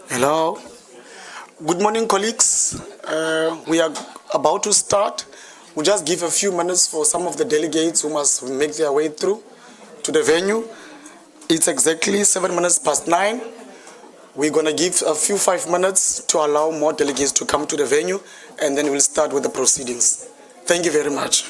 Hello. Good morning, colleagues. We are about to start. We'll just give a few minutes for some of the delegates who must make their way through to the venue. It's exactly 9:07. We're going to give a few 5 minutes to allow more delegates to come to the venue, and then we'll start with the proceedings. Thank you very much.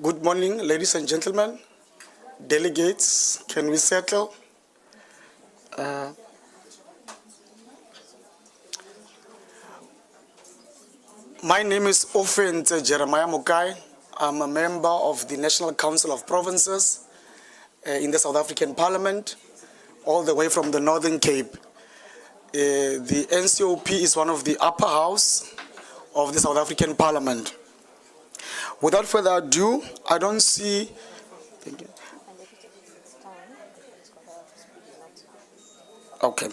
Good morning, ladies and gentlemen, delegates. Can we settle? My name is Ofent Jeremiah Mukai. I'm a member of the National Council of Provinces in the South African Parliament, all the way from the Northern Cape. The NCOP is one of the upper house of the South African Parliament. Without further ado, I don't see. Thank you. Okay.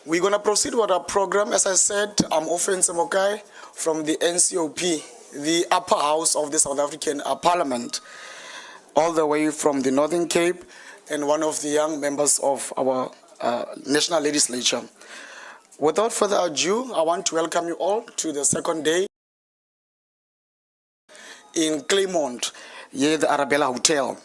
We're going to proceed with our program. As I said, I'm Offense Mokai from the NCOP, the upper house of the South African Parliament, all the way from the Northern Cape, and one of the young members of our national legislature. Without further ado, I want to welcome you all to the second day in Kleinmond, here at the Arabella Hotel.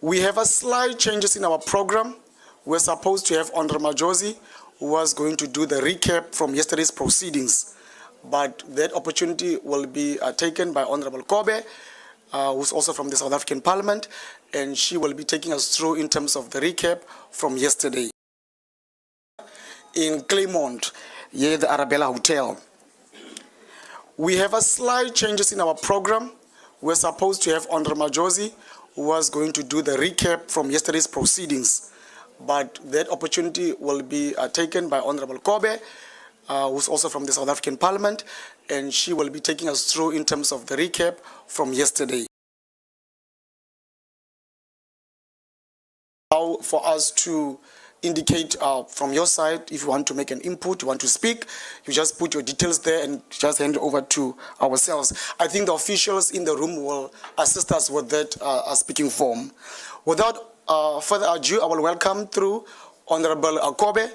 We have a slight changes in our program. We're supposed to have Honorable Majosi, who was going to do the recap from yesterday's proceedings. But that opportunity will be taken by Honorable Kobe, who's also from the South African Parliament, and she will be taking us through in terms of the recap from yesterday. In Kleinmond, here at the Arabella Hotel. We have a slight changes in our program. We're supposed to have Honorable Majosi, who was going to do the recap from yesterday's proceedings. But that opportunity will be taken by Honorable Kobe, who's also from the South African Parliament, and she will be taking us through in terms of the recap from yesterday. Now, for us to indicate from your side, if you want to make an input, you want to speak, you just put your details there and just hand it over to ourselves. I think the officials in the room will assist us with that speaking form. Without further ado, I will welcome through Honorable Kobe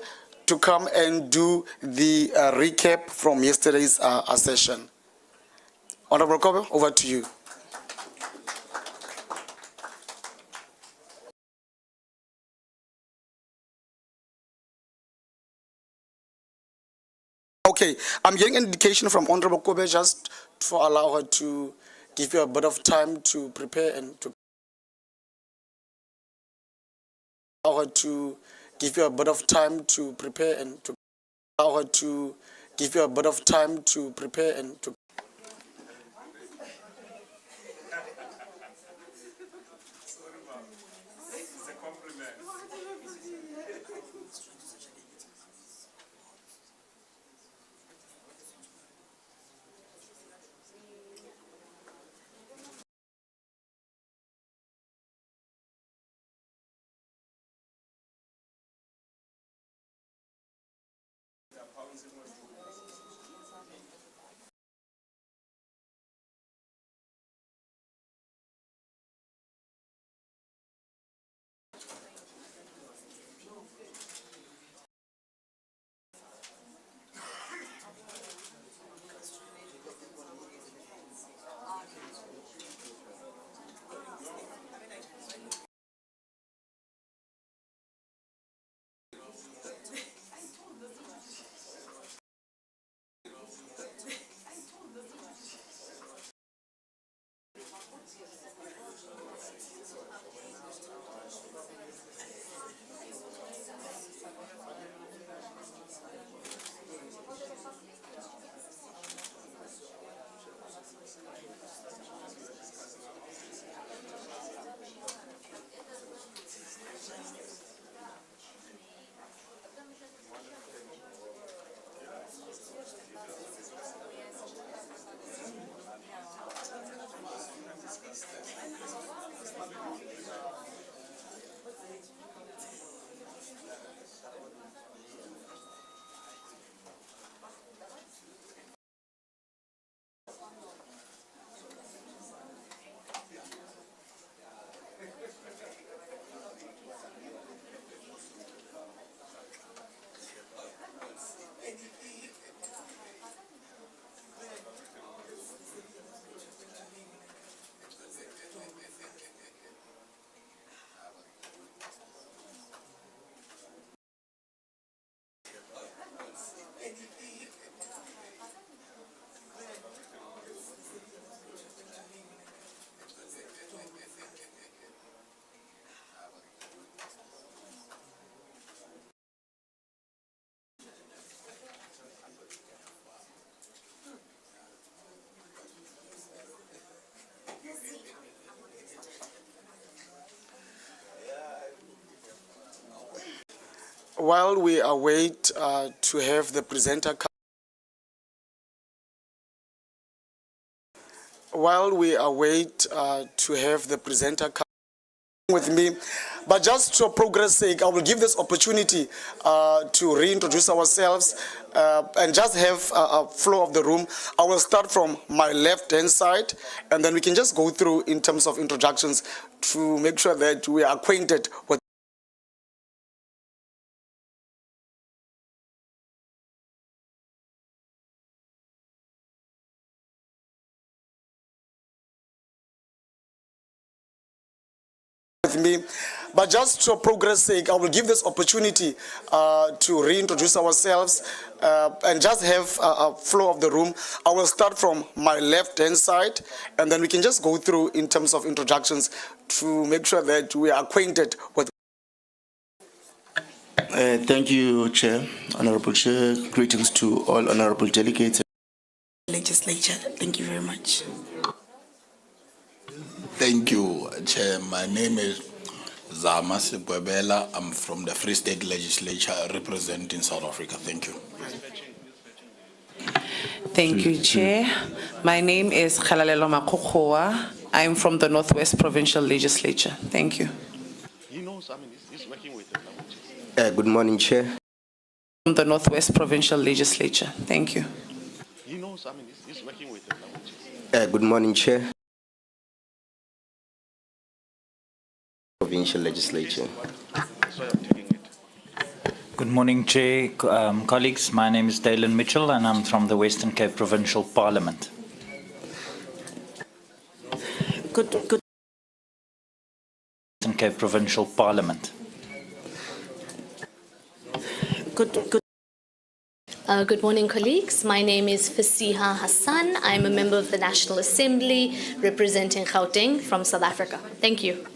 to come and do the recap from yesterday's session. Honorable Kobe, over to you. Okay, I'm getting an indication from Honorable Kobe just to allow her to give you a bit of time to prepare and to allow her to give you a bit of time to prepare and to allow her to give you a bit of time to prepare and to. While we await to have the presenter come, while we await to have the presenter come with me, but just for progress sake, I will give this opportunity to reintroduce ourselves and just have a flow of the room. I will start from my left-hand side, and then we can just go through in terms of introductions to make sure that we are acquainted with me. But just for progress sake, I will give this opportunity to reintroduce ourselves and just have a flow of the room. I will start from my left-hand side, and then we can just go through in terms of introductions to make sure that we are acquainted with. Thank you, Chair. Honorable Chair, greetings to all honorable delegates. Legislature, thank you very much. Thank you, Chair. My name is Arabella. I'm from the Free State Legislature representing South Africa. Thank you. Thank you, Chair. My name is Khalalelo Makukhoa. I'm from the Northwest Provincial Legislature. Thank you. He knows, he's working with them. Good morning, Chair. From the Northwest Provincial Legislature. Thank you. He knows, he's working with them. Good morning, Chair. Provincial Legislature. So I'm taking it. Good morning, Chair, colleagues. My name is Dalen Mitchell, and I'm from the Western Cape Provincial Parliament. Good. Western Cape Provincial Parliament. Good morning, colleagues. My name is Fasiha Hassan. I'm a member of the National Assembly representing Gauteng from South Africa. Thank you.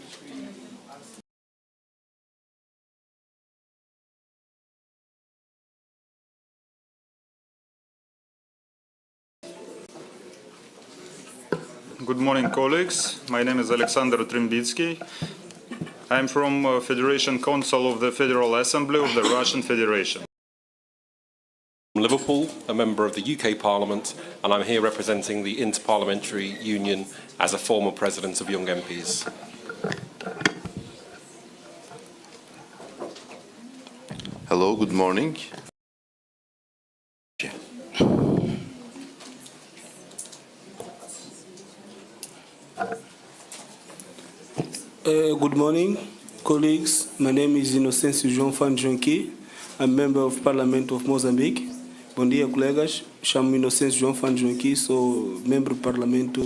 Good morning, colleagues. My name is Alexander Trimbitsky. I'm from Federation Council of the Federal Assembly of the Russian Federation. From Liverpool, a member of the UK Parliament, and I'm here representing the Interparliamentary Union as a former president of Young MPs. Hello, good morning. Good morning, colleagues. My name is Inocêncio João Fanjonki. I'm member of Parliament of Mozambique. Bom dia, colegas. Chamo-me Inocêncio João Fanjonki, sou membro do Parlamento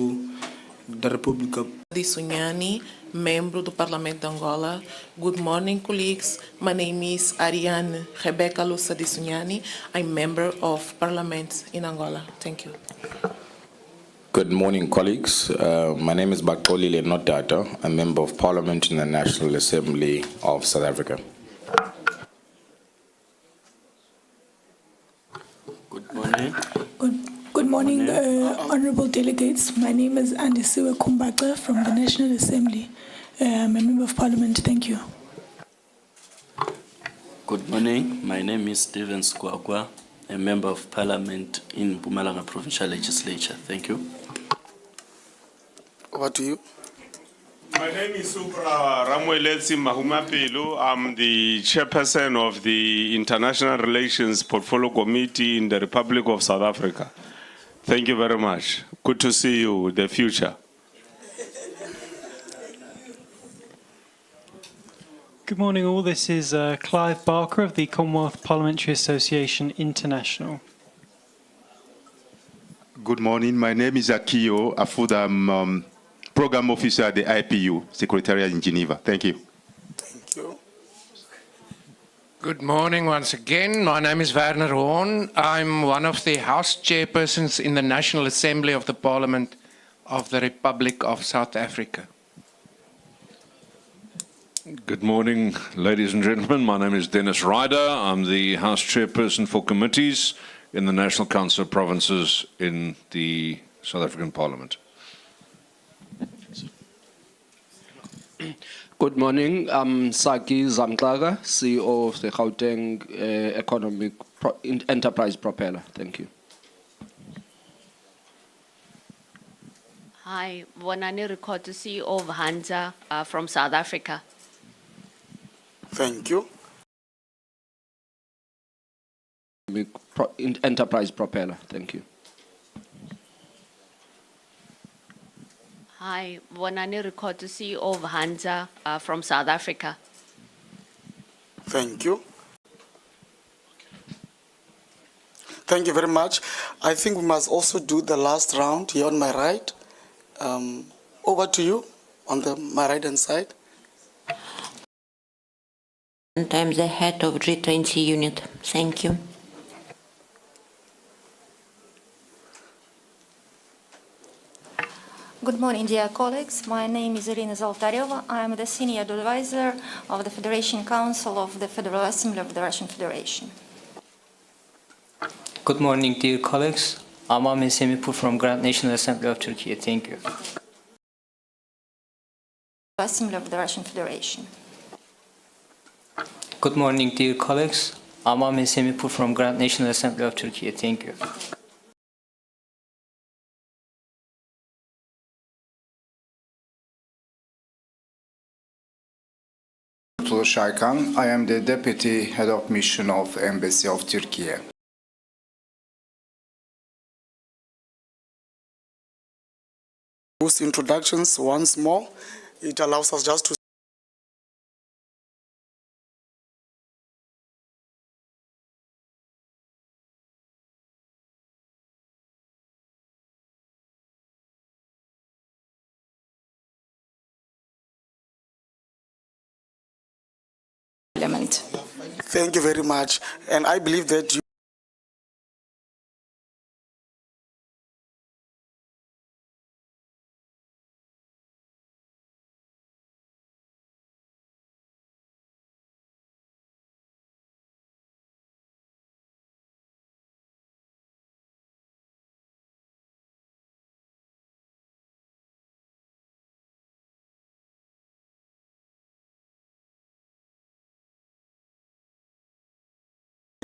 da República. Disunyani, membro do Parlamento de Angola. Good morning, colleagues. My name is Ariane Rebecca Lusa Disunyani. I'm member of Parliament in Angola. Thank you. Good morning, colleagues. My name is Bakoli Lenotata, a member of Parliament in the National Assembly of South Africa. Good morning. Good morning, honorable delegates. My name is Andisiwe Kumbaka from the National Assembly. I'm a member of Parliament. Thank you. Good morning. My name is Stephen Skwakwa, a member of Parliament in Mpumalanga Provincial Legislature. Thank you. Over to you. My name is Supra Ramueletsi Mahumapilu. I'm the chairperson of the International Relations Portfolio Committee in the Republic of South Africa. Thank you very much. Good to see you in the future. Good morning all, this is Clive Barker of the Commonwealth Parliamentary Association International. Good morning. My name is Akio Afuda. I'm Program Officer at the IPU Secretariat in Geneva. Thank you. Thank you. Good morning once again. My name is Werner Horn. I'm one of the House chairpersons in the National Assembly of the Parliament of the Republic of South Africa. Good morning, ladies and gentlemen. My name is Dennis Ryder. I'm the House chairperson for committees in the National Council of Provinces in the South African Parliament. Good morning. I'm Saki Zamklaga, CEO of the Gauteng Economic Enterprise Propeller. Thank you. Hi, Bonani Rikoto, CEO of Hansa from South Africa. Thank you. Enterprise Propeller, thank you. Hi, Bonani Rikoto, CEO of Hansa from South Africa. Thank you. Thank you very much. I think we must also do the last round here on my right. Over to you on my right-hand side. And I'm the head of G20 unit. Thank you. Good morning, dear colleagues. My name is Irina Zoltaryova. I am the Senior Advisor of the Federation Council of the Federal Assembly of the Russian Federation. Good morning, dear colleagues. I'm Ahmet Semipur from Grand National Assembly of Turkey. Thank you. Assembly of the Russian Federation. Good morning, dear colleagues. I'm Ahmet Semipur from Grand National Assembly of Turkey. Thank you. Shaykan. I am the Deputy Head of Mission of Embassy of Turkey. Those introductions once more. It allows us just to Parliament. thank you very much. And I believe that you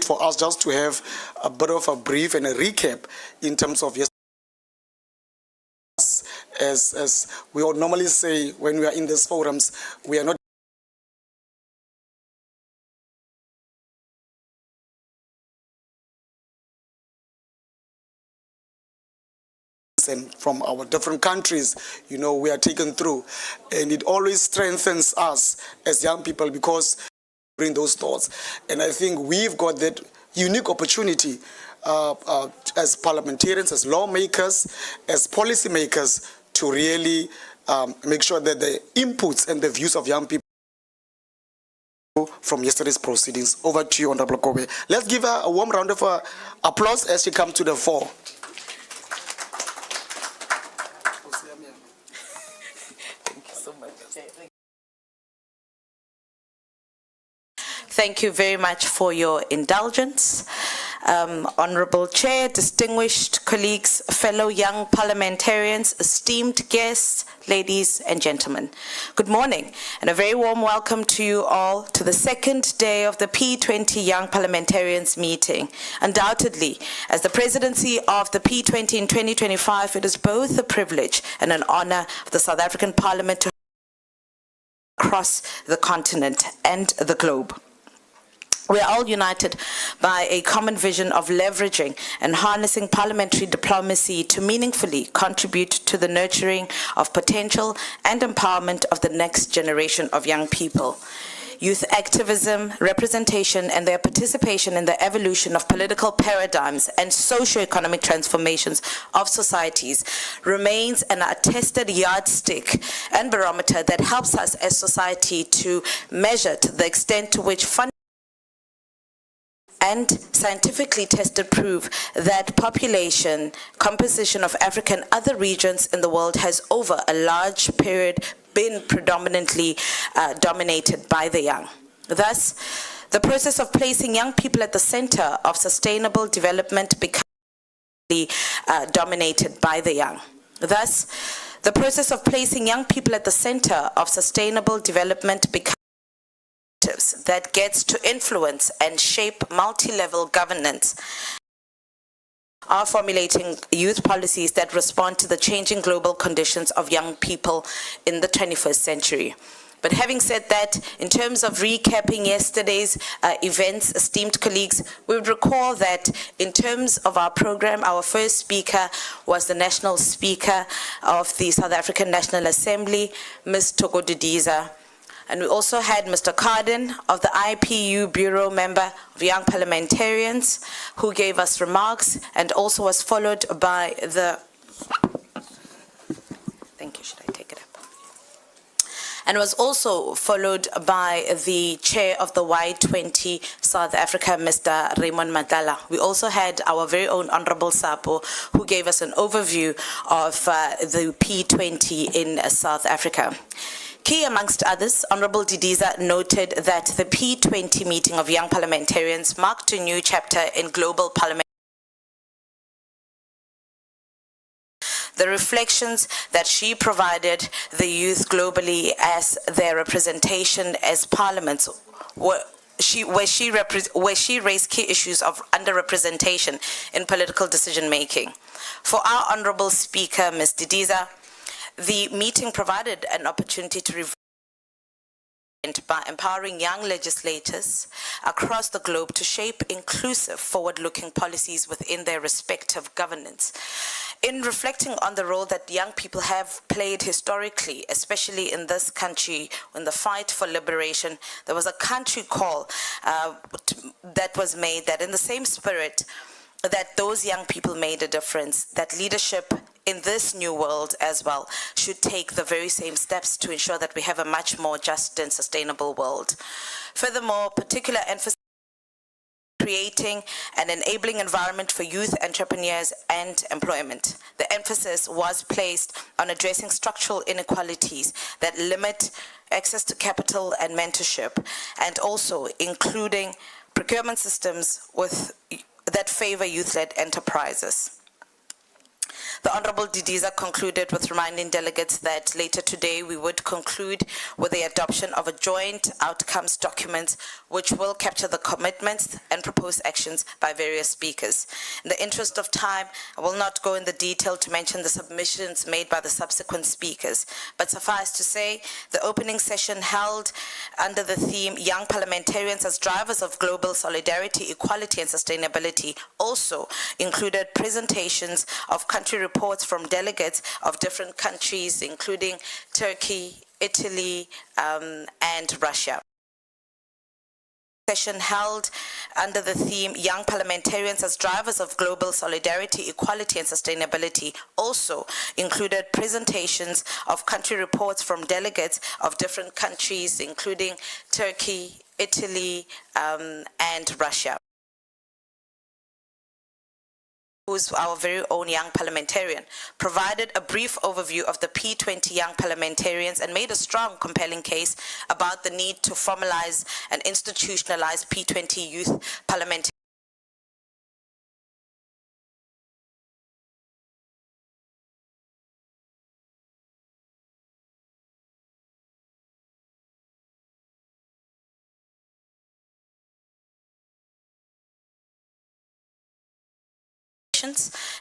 for us just to have a bit of a brief and a recap in terms of yesterday. As we would normally say when we are in these forums, we are not and from our different countries, you know, we are taken through, and it always strengthens us as young people because bring those thoughts. And I think we've got that unique opportunity as parliamentarians, as lawmakers, as policymakers to really make sure that the inputs and the views of young people from yesterday's proceedings. Over to you, Honorable Kobe. Let's give her a warm round of applause as she comes to the fore. Thank you very much for your indulgence. Honorable Chair, distinguished colleagues, fellow young parliamentarians, esteemed guests, ladies and gentlemen. Good morning and a very warm welcome to you all to the second day of the P20 Young Parliamentarians meeting. Undoubtedly, as the presidency of the P20 in 2025, it is both a privilege and an honor of the South African Parliament to across the continent and the globe. We are all united by a common vision of leveraging and harnessing parliamentary diplomacy to meaningfully contribute to the nurturing of potential and empowerment of the next generation of young people. Youth activism, representation, and their participation in the evolution of political paradigms and socio-economic transformations of societies remains an attested yardstick and barometer that helps us as society to measure to the extent to which and scientifically tested prove that population composition of Africa and other regions in the world has over a large period been predominantly dominated by the young. Thus, the process of placing young people at the center of sustainable development becomes dominated by the young. Thus, the process of placing young people at the center of sustainable development becomes that gets to influence and shape multi-level governance are formulating youth policies that respond to the changing global conditions of young people in the 21st century. But having said that, in terms of recapping yesterday's events, esteemed colleagues, we would recall that in terms of our program, our first speaker was the National Speaker of the South African National Assembly, Ms. Thoko Didiza. And we also had Mr. Carden of the IPU Bureau Member of Young Parliamentarians, who gave us remarks and also was followed by the, thank you, should I take it up? And was also followed by the chair of the Y20 South Africa, Mr. Raymond Madala. We also had our very own Honorable Sapo, who gave us an overview of the P20 in South Africa. Key amongst others, Honorable Didiza noted that the P20 meeting of young parliamentarians marked a new chapter in global parliament. The reflections that she provided the youth globally as their representation as parliaments where she raised key issues of underrepresentation in political decision making. For our Honorable Speaker, Ms. Didiza, the meeting provided an opportunity to review by empowering young legislators across the globe to shape inclusive, forward-looking policies within their respective governance. In reflecting on the role that young people have played historically, especially in this country, in the fight for liberation, there was a country call that was made that in the same spirit that those young people made a difference, that leadership in this new world as well should take the very same steps to ensure that we have a much more just and sustainable world. Furthermore, particular emphasis creating an enabling environment for youth entrepreneurs and employment. The emphasis was placed on addressing structural inequalities that limit access to capital and mentorship, and also including procurement systems that favor youth-led enterprises. The Honorable Didiza concluded with reminding delegates that later today we would conclude with the adoption of a joint outcomes document which will capture the commitments and proposed actions by various speakers. In the interest of time, I will not go in the detail to mention the submissions made by the subsequent speakers, but suffice to say, the opening session held under the theme Young Parliamentarians as Drivers of Global Solidarity, Equality and Sustainability also included presentations of country reports from delegates of different countries, including Turkey, Italy, and Russia. Session held under the theme Young Parliamentarians as Drivers of Global Solidarity, Equality and Sustainability also included presentations of country reports from delegates of different countries, including Turkey, Italy, and Russia. Who's our very own young parliamentarian, provided a brief overview of the P20 young parliamentarians and made a strong, compelling case about the need to formalize and institutionalize P20 youth parliamentarians.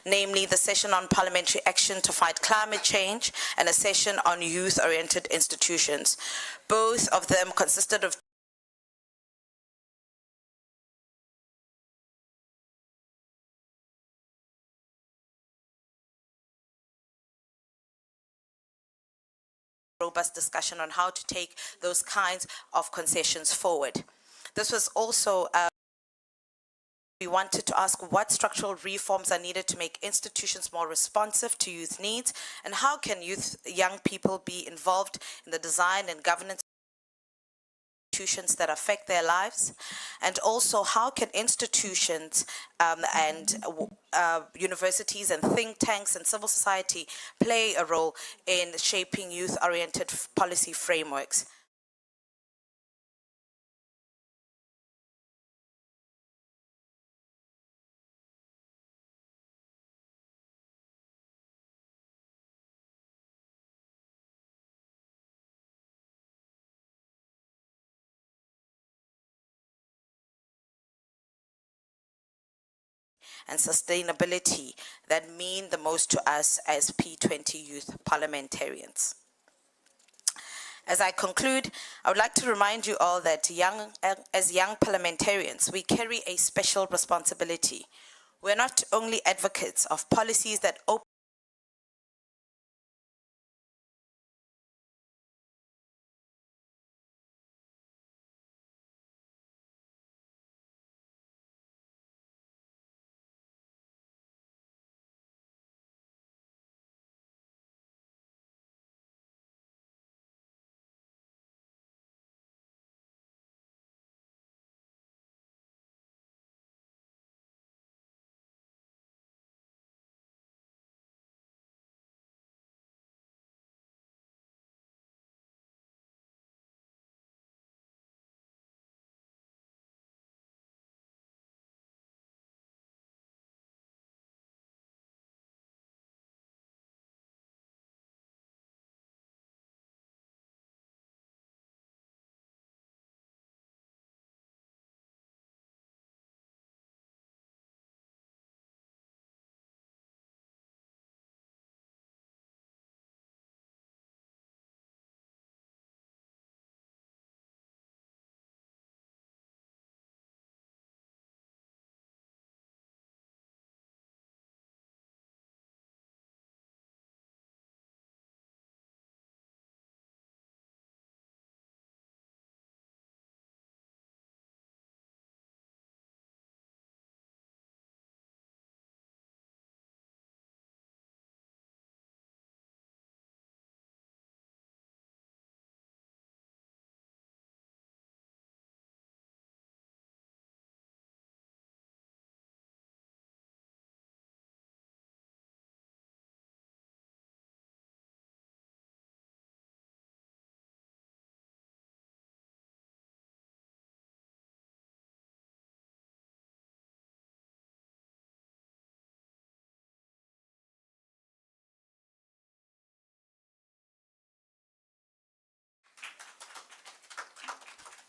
Namely the session on parliamentary action to fight climate change and a session on youth-oriented institutions. Both of them consisted of robust discussion on how to take those kinds of concessions forward. This was also we wanted to ask what structural reforms are needed to make institutions more responsive to youth needs, and how can young people be involved in the design and governance of institutions that affect their lives, and also how can institutions and universities and think tanks and civil society play a role in shaping youth-oriented policy frameworks. and sustainability that mean the most to us as P20 youth parliamentarians. As I conclude, I would like to remind you all that as young parliamentarians, we carry a special responsibility. We're not only advocates of policies that open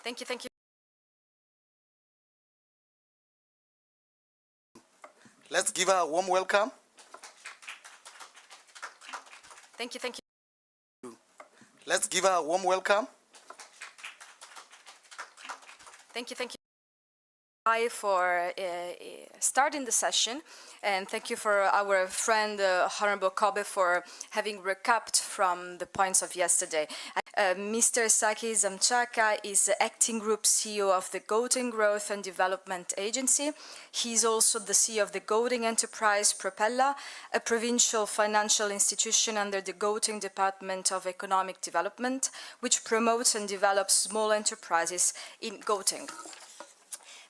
Thank you. Let's give her a warm welcome. Thank you. Let's give her a warm welcome. Thank you. For starting the session, and thank you for our friend Honorable Kobe for having recapped from the points of yesterday. Mr. Saki Zamchaka is the acting group CEO of the Goating Growth and Development Agency. He's also the CEO of the Goating Enterprise Propeller, a provincial financial institution under the Goating Department of Economic Development, which promotes and develops small enterprises in Goating.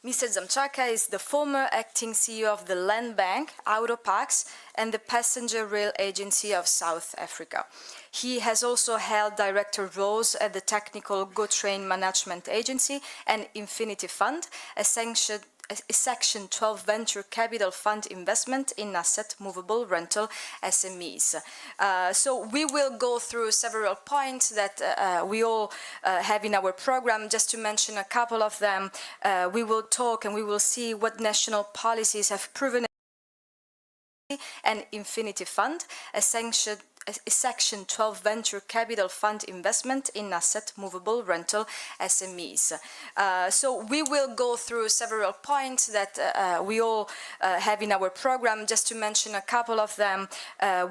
Mr. Zamchaka is the former acting CEO of the Land Bank, Autopax, and the Passenger Rail Agency of South Africa. He has also held director roles at the Technical Go Train Management Agency and Infinity Fund, a Section 12 venture capital fund investment in asset movable rental SMEs. So we will go through several points that we all have in our program. Just to mention a couple of them, we will talk and we will see what national policies have proven an Infinity Fund, a Section 12 venture capital fund investment in asset movable rental SMEs. So we will go through several points that we all have in our program. Just to mention a couple of them,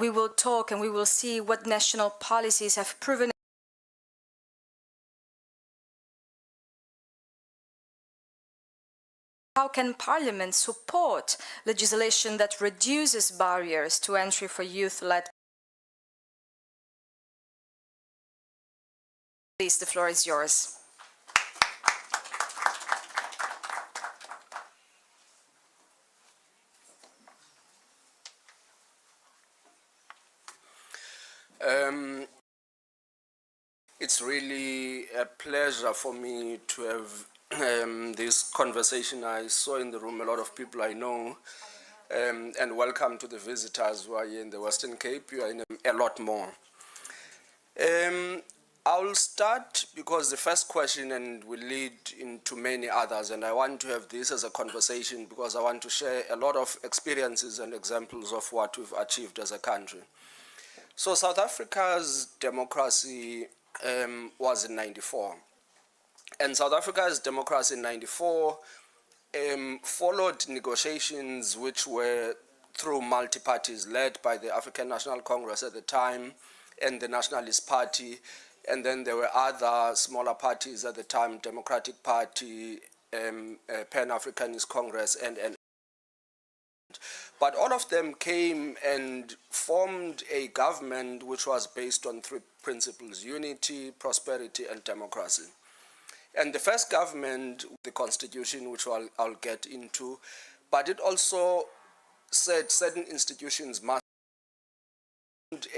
we will talk and we will see what national policies have proven. How can Parliament support legislation that reduces barriers to entry for youth-led? Please, the floor is yours. It's really a pleasure for me to have this conversation. I saw in the room a lot of people I know, and welcome to the visitors who are here in the Western Cape. You are in a lot more. I'll start because the first question and will lead into many others, and I want to have this as a conversation because I want to share a lot of experiences and examples of what we've achieved as a country. So South Africa's democracy was in '94, and South Africa's democracy in '94 followed negotiations which were through multi-parties led by the African National Congress at the time and the Nationalist Party, and then there were other smaller parties at the time, Democratic Party, Pan-Africanist Congress, and but all of them came and formed a government which was based on three principles: unity, prosperity, and democracy. And the first government, the constitution, which I'll get into, but it also said certain institutions must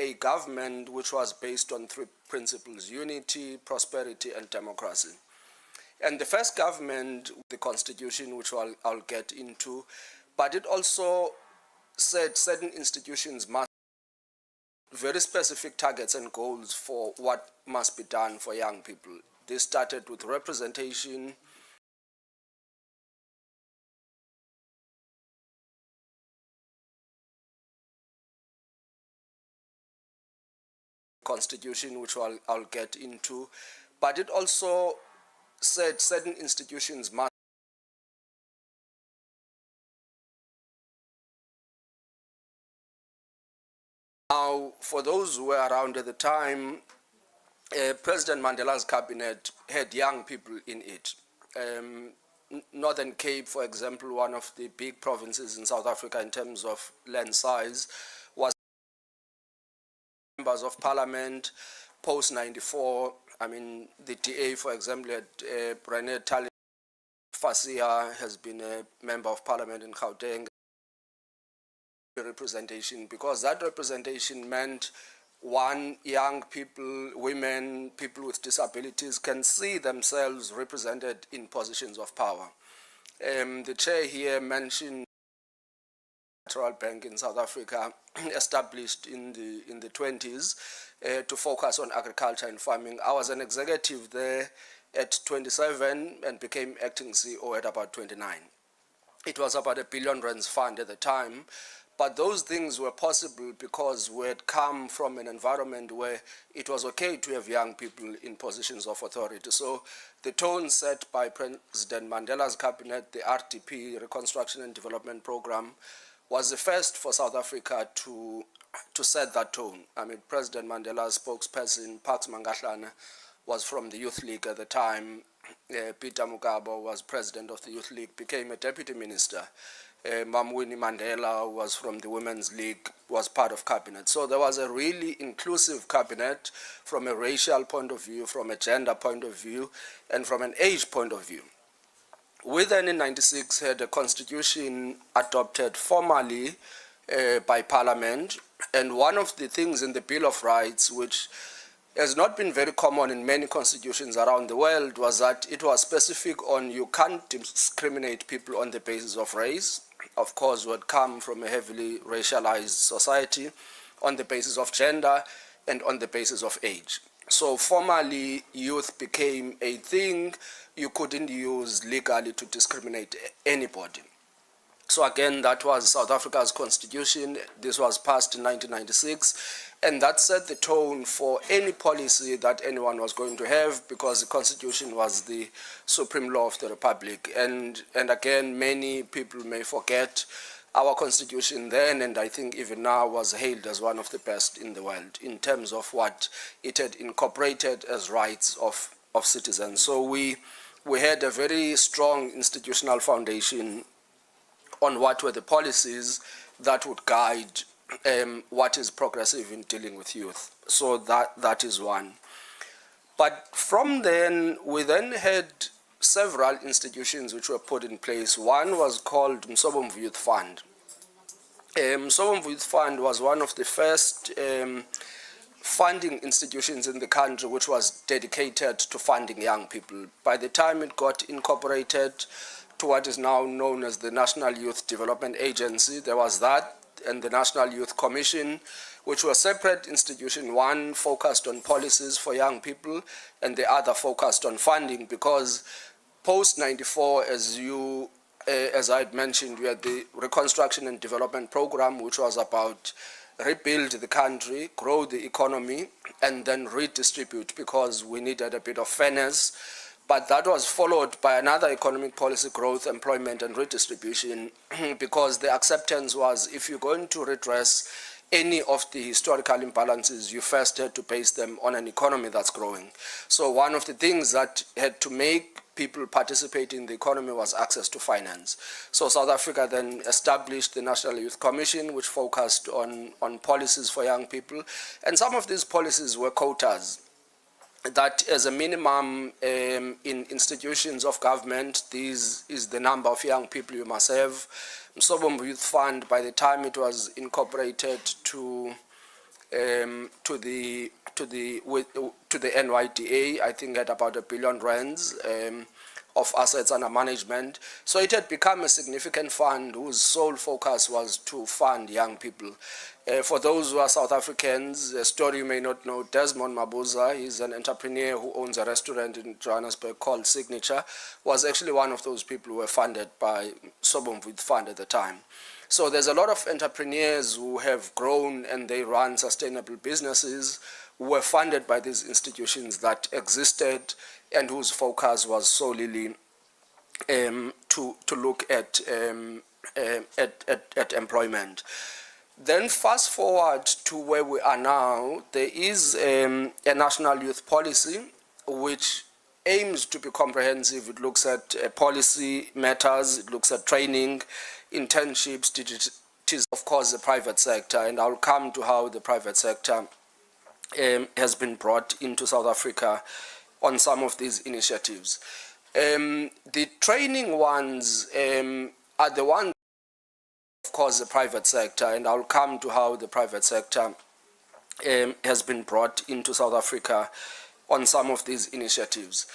a government which was based on three principles: unity, prosperity, and democracy. And the first government, the constitution, which I'll get into, but it also said certain institutions must very specific targets and goals for what must be done for young people. This started with representation, constitution, which I'll get into, but it also said certain institutions must. Now, for those who were around at the time, President Mandela's cabinet had young people in it. Northern Cape, for example, one of the big provinces in South Africa in terms of land size, was members of parliament post '94. I mean, the DA, for example, had René Tali Fasia has been a member of parliament in Gauteng. Representation, because that representation meant one, young people, women, people with disabilities can see themselves represented in positions of power. The chair here mentioned the Central Bank in South Africa, established in the 20s to focus on agriculture and farming. I was an executive there at 27 and became acting CEO at about 29. It was about R1 billion fund at the time. But those things were possible because we had come from an environment where it was okay to have young people in positions of authority. So the tone set by President Mandela's cabinet, the RDP, Reconstruction and Development Program, was the first for South Africa to set that tone. I mean, President Mandela's spokesperson, Pax Mangahlana, was from the Youth League at the time. Peter Mugabo was president of the Youth League, became a deputy minister. Winnie Mandela was from the Women's League, was part of cabinet. So there was a really inclusive cabinet from a racial point of view, from a gender point of view, and from an age point of view. We then in '96 had a constitution adopted formally by Parliament, and one of the things in the Bill of Rights, which has not been very common in many constitutions around the world, was that it was specific on you can't discriminate people on the basis of race. Of course, we had come from a heavily racialized society, on the basis of gender and on the basis of age. So formally, youth became a thing you couldn't use legally to discriminate anybody. So again, that was South Africa's constitution. This was passed in 1996. And that set the tone for any policy that anyone was going to have, because the Constitution was the supreme law of the Republic. And again, many people may forget our Constitution then, and I think even now, was hailed as one of the best in the world in terms of what it had incorporated as rights of citizens. So we had a very strong institutional foundation on what were the policies that would guide what is progressive in dealing with youth. So that is one. But from then, we then had several institutions which were put in place. One was called Msobomvu Youth Fund. Msobomvu Youth Fund was one of the first funding institutions in the country which was dedicated to funding young people. By the time it got incorporated to what is now known as the National Youth Development Agency, there was that, and the National Youth Commission, which were separate institutions, one focused on policies for young people and the other focused on funding, because post-94, as I had mentioned, we had the Reconstruction and Development Program, which was about rebuild the country, grow the economy, and then redistribute, because we needed a bit of fairness. But that was followed by another economic policy, growth, employment, and redistribution, because the acceptance was, if you're going to redress any of the historical imbalances, you first had to base them on an economy that's growing. So one of the things that had to make people participate in the economy was access to finance. So South Africa then established the National Youth Commission, which focused on policies for young people. And some of these policies were quotas, that as a minimum in institutions of government, this is the number of young people you must have. Msobombo Youth Fund, by the time it was incorporated to the NYDA, I think had about R1 billion of assets under management. So it had become a significant fund whose sole focus was to fund young people. For those who are South Africans, a story you may not know, Desmond Mabuza, he's an entrepreneur who owns a restaurant in Johannesburg called Signature, was actually one of those people who were funded by Msobombo Youth Fund at the time. So there's a lot of entrepreneurs who have grown and they run sustainable businesses who were funded by these institutions that existed and whose focus was solely to look at employment. Then fast forward to where we are now, there is a national youth policy which aims to be comprehensive. It looks at policy matters, it looks at training, internships, it is of course the private sector, and I'll come to how the private sector has been brought into South Africa on some of these initiatives. The training ones are the ones, of course, the private sector, and I'll come to how the private sector has been brought into South Africa on some of these initiatives.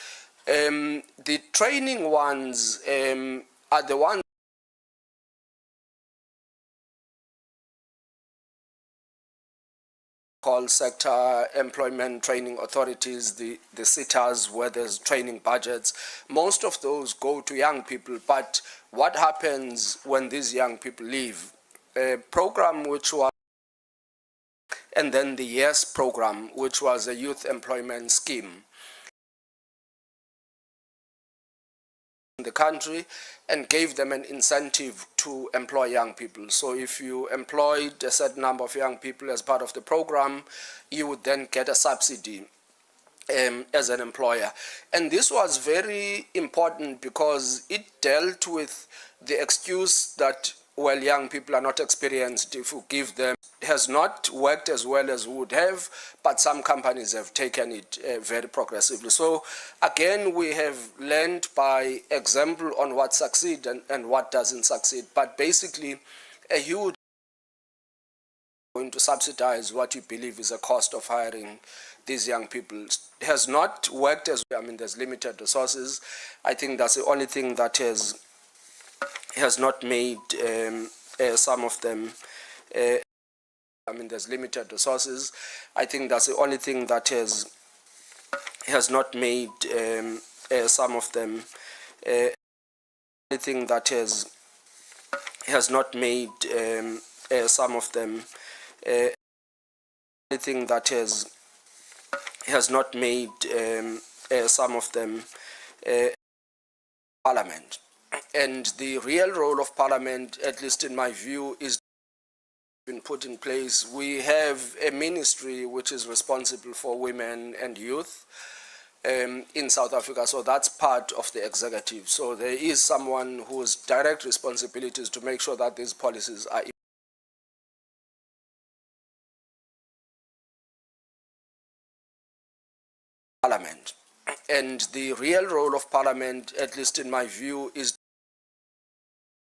The training ones are the ones called sector employment training authorities, the SETAs, where there's training budgets. Most of those go to young people, but what happens when these young people leave? A program which was, and then the YES program, which was a youth employment scheme in the country, and gave them an incentive to employ young people. So if you employed a certain number of young people as part of the program, you would then get a subsidy as an employer. And this was very important because it dealt with the excuse that, well, young people are not experienced, if you give them, it has not worked as well as we would have, but some companies have taken it very progressively. So again, we have learned by example on what succeeds and what doesn't succeed, but basically a huge going to subsidize what you believe is a cost of hiring these young people. It has not worked as well. I mean, there's limited resources. I think that's the only thing that has not made some of them, I mean, there's limited resources. I think that's the only thing that has not made some of them, only thing that has not made some of them, only thing that has not made some of them Parliament. And the real role of Parliament, at least in my view, is been put in place. We have a ministry which is responsible for women and youth in South Africa, so that's part of the executive. So there is someone whose direct responsibility is to make sure that these policies are Parliament. And the real role of Parliament, at least in my view, is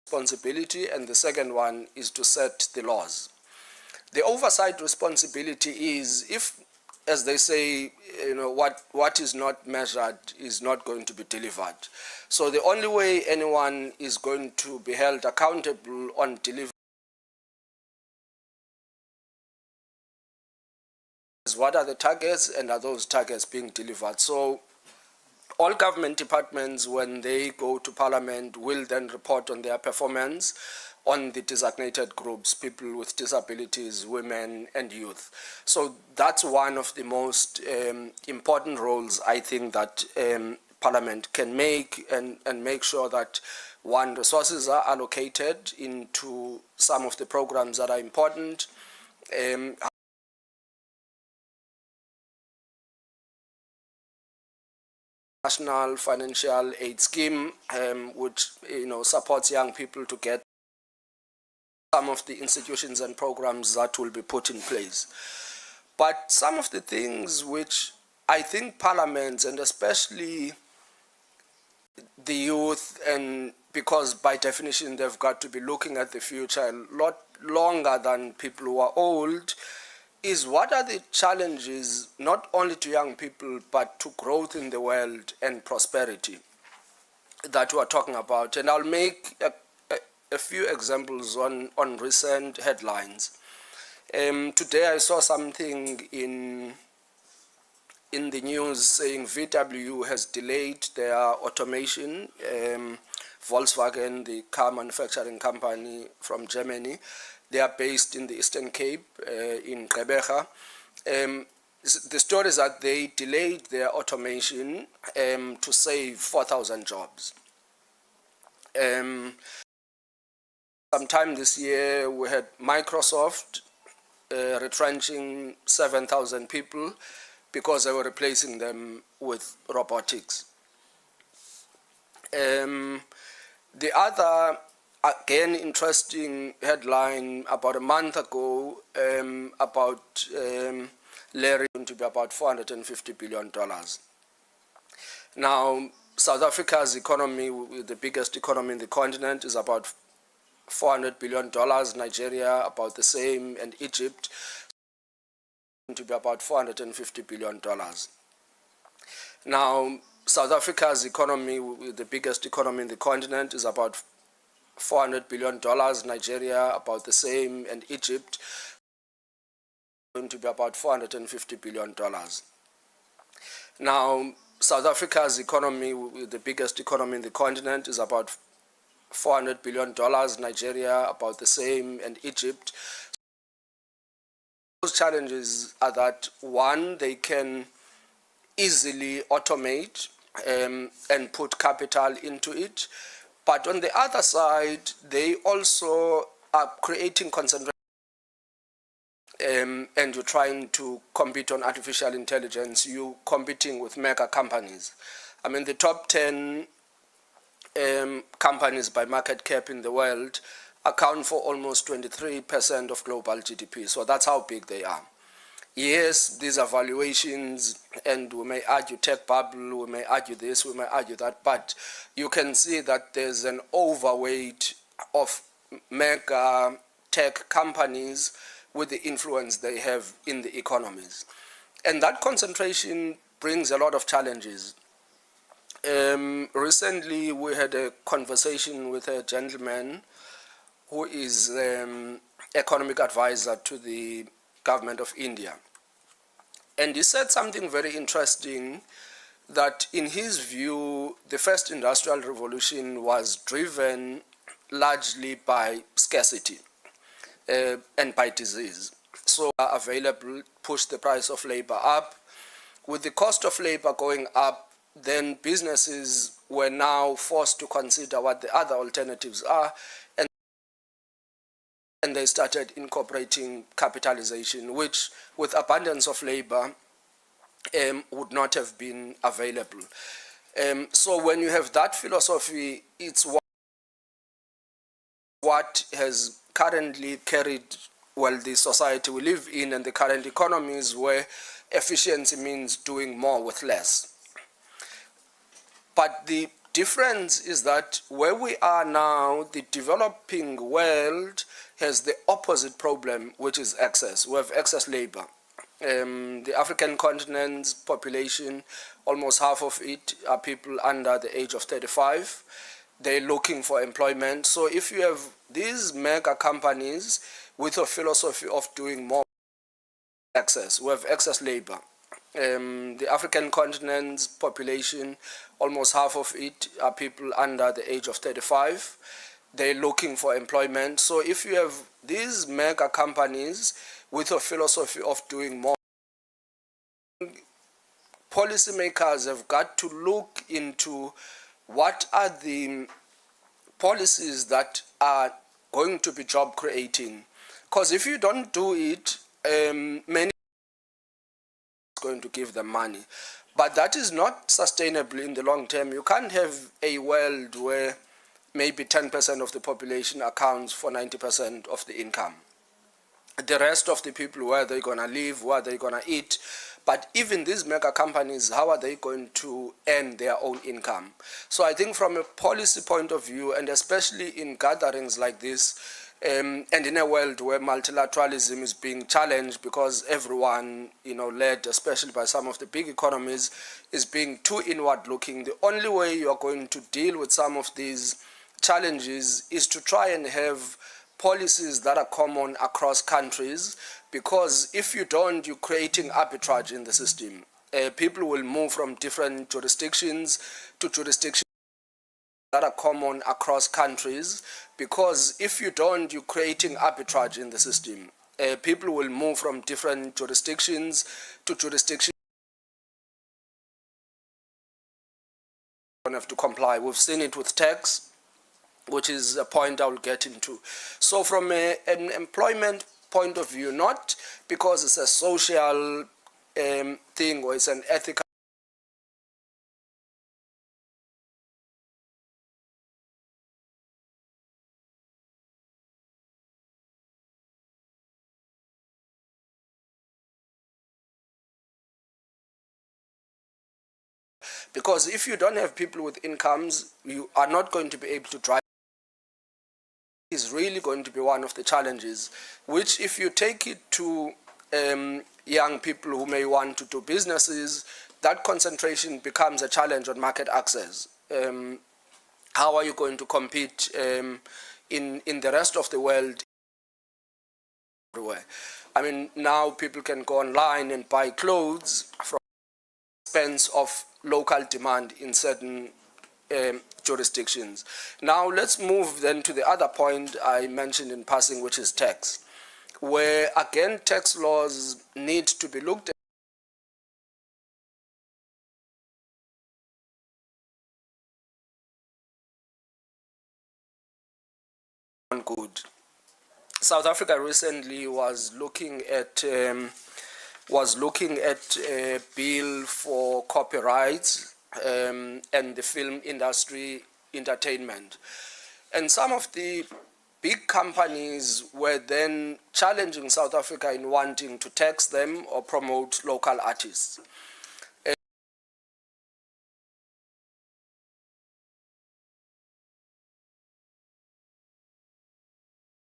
responsibility, and the second one is to set the laws. The oversight responsibility is, if, as they say, you know, what is not measured is not going to be delivered. So the only way anyone is going to be held accountable on delivery what are the targets and are those targets being delivered? So all government departments, when they go to Parliament, will then report on their performance on the designated groups, people with disabilities, women and youth. So that's one of the most important roles I think that Parliament can make and make sure that one, resources are allocated into some of the programs that are important. National Financial Aid Scheme, which supports young people to get some of the institutions and programs that will be put in place. But some of the things which I think parliaments, and especially the youth, and because by definition they've got to be looking at the future a lot longer than people who are old, is what are the challenges not only to young people but to growth in the world and prosperity that we are talking about. And I'll make a few examples on recent headlines. Today I saw something in the news saying VW has delayed their automation. Volkswagen, the car manufacturing company from Germany, they are based in the Eastern Cape, in Gqeberha. The story is that they delayed their automation to save 4,000 jobs. Sometime this year, we had Microsoft retrenching 7,000 people because they were replacing them with robotics. The other, again, interesting headline about a month ago about Larry to be about $450 billion. Now, South Africa's economy, the biggest economy in the continent, is about $400 billion, Nigeria about the same, and Egypt to be about $450 billion. Now, South Africa's economy, the biggest economy in the continent, is about $400 billion, Nigeria about the same, and Egypt going to be about $450 billion. Now, South Africa's economy, the biggest economy in the continent, is about $400 billion, Nigeria about the same, and Egypt. Those challenges are that, one, they can easily automate and put capital into it, but on the other side, they also are creating concentration, and you're trying to compete on artificial intelligence, you're competing with mega companies. I mean, the top 10 companies by market cap in the world account for almost 23% of global GDP, so that's how big they are. Yes, these are valuations, and we may argue tech bubble, we may argue this, we may argue that, but you can see that there's an overweight of mega tech companies with the influence they have in the economies. And that concentration brings a lot of challenges. Recently, we had a conversation with a gentleman who is economic advisor to the government of India. And he said something very interesting, that in his view, the first industrial revolution was driven largely by scarcity and by disease. So available pushed the price of labor up. With the cost of labor going up, then businesses were now forced to consider what the other alternatives are, and they started incorporating capitalization, which with abundance of labor would not have been available. So when you have that philosophy, it's what has currently carried, well, the society we live in and the current economies, where efficiency means doing more with less. But the difference is that where we are now, the developing world has the opposite problem, which is excess. We have excess labor. The African continent's population, almost half of it are people under the age of 35. They're looking for employment. So if you have these mega companies with a philosophy of doing more access. We have excess labor. The African continent's population, almost half of it are people under the age of 35. They're looking for employment. So if you have these mega companies with a philosophy of doing more, policymakers have got to look into what are the policies that are going to be job creating. Because if you don't do it, many are going to give them money. But that is not sustainable in the long term. You can't have a world where maybe 10% of the population accounts for 90% of the income. The rest of the people, where they're going to live, where they're going to eat. But even these mega companies, how are they going to earn their own income? So I think from a policy point of view, and especially in gatherings like this, and in a world where multilateralism is being challenged because everyone, led especially by some of the big economies, is being too inward looking, the only way you are going to deal with some of these challenges is to try and have policies that are common across countries, because if you don't, you're creating arbitrage in the system. People will move from different jurisdictions to jurisdictions that are common across countries, because if you don't, you're creating arbitrage in the system. People will move from different jurisdictions to jurisdictions. Don't have to comply. We've seen it with tax, which is a point I will get into. So from an employment point of view, not because it's a social thing or it's an ethical, because if you don't have people with incomes, you are not going to be able to drive. Is really going to be one of the challenges, which if you take it to young people who may want to do businesses, that concentration becomes a challenge on market access. How are you going to compete in the rest of the world? Everywhere. I mean, now people can go online and buy clothes from the expense of local demand in certain jurisdictions. Now let's move then to the other point I mentioned in passing, which is tax, where again tax laws need to be looked at. Good. South Africa recently was looking at a bill for copyrights and the film industry entertainment. And some of the big companies were then challenging South Africa in wanting to tax them or promote local artists.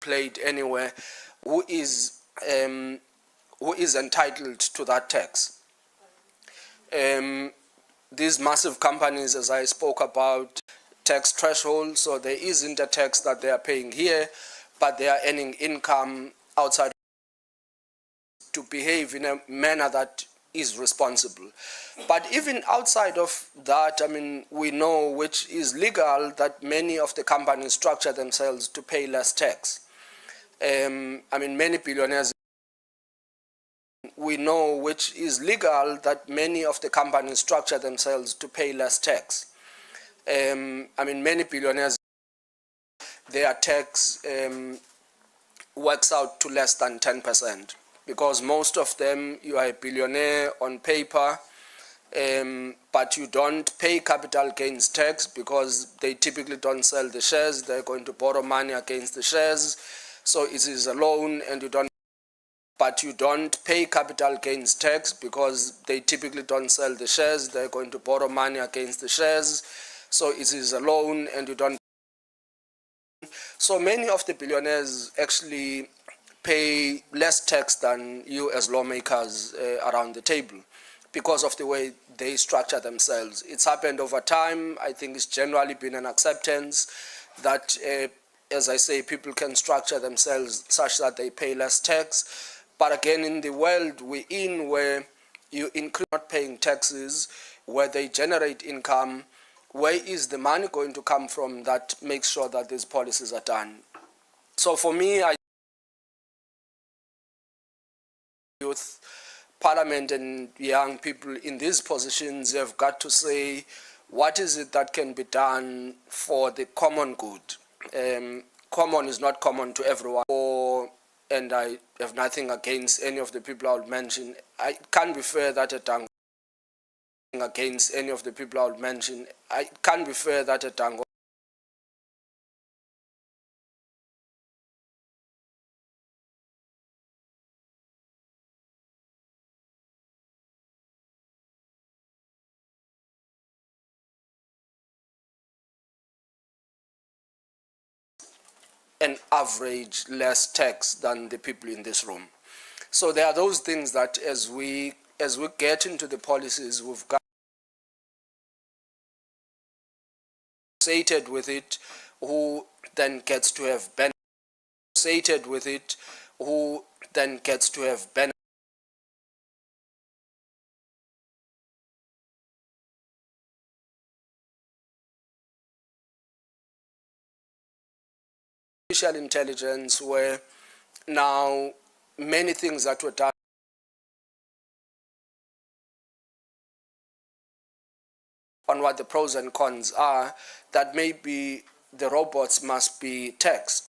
Played anywhere, who is entitled to that tax. These massive companies, as I spoke about, tax threshold, so there isn't a tax that they are paying here, but they are earning income outside to behave in a manner that is responsible. But even outside of that, I mean, we know which is legal that many of the companies structure themselves to pay less tax. I mean, many billionaires, we know which is legal that many of the companies structure themselves to pay less tax. I mean, many billionaires, their tax works out to less than 10%, because most of them, you are a billionaire on paper, but you don't pay capital gains tax because they typically don't sell the shares. They're going to borrow money against the shares. So it is a loan, and but you don't pay capital gains tax because they typically don't sell the shares. They're going to borrow money against the shares. So it is a loan, and you don't. So many of the billionaires actually pay less tax than you as lawmakers around the table because of the way they structure themselves. It's happened over time. I think it's generally been an acceptance that, as I say, people can structure themselves such that they pay less tax. But again, in the world we're in, where you increase not paying taxes, where they generate income, where is the money going to come from that makes sure that these policies are done? So for me, youth, parliament and young people in these positions have got to say, what is it that can be done for the common good? Common is not common to everyone. And I have nothing against any of the people I would mention. It can't be fair that a Tango against any of the people I would mention. It can't be fair that a Tango an average less tax than the people in this room. So there are those things that as we get into the policies, we've got associated with it, who then gets to have benefit. Associated with it, who then gets to have benefit. Artificial intelligence, where now many things that were done on what the pros and cons are, that maybe the robots must be taxed.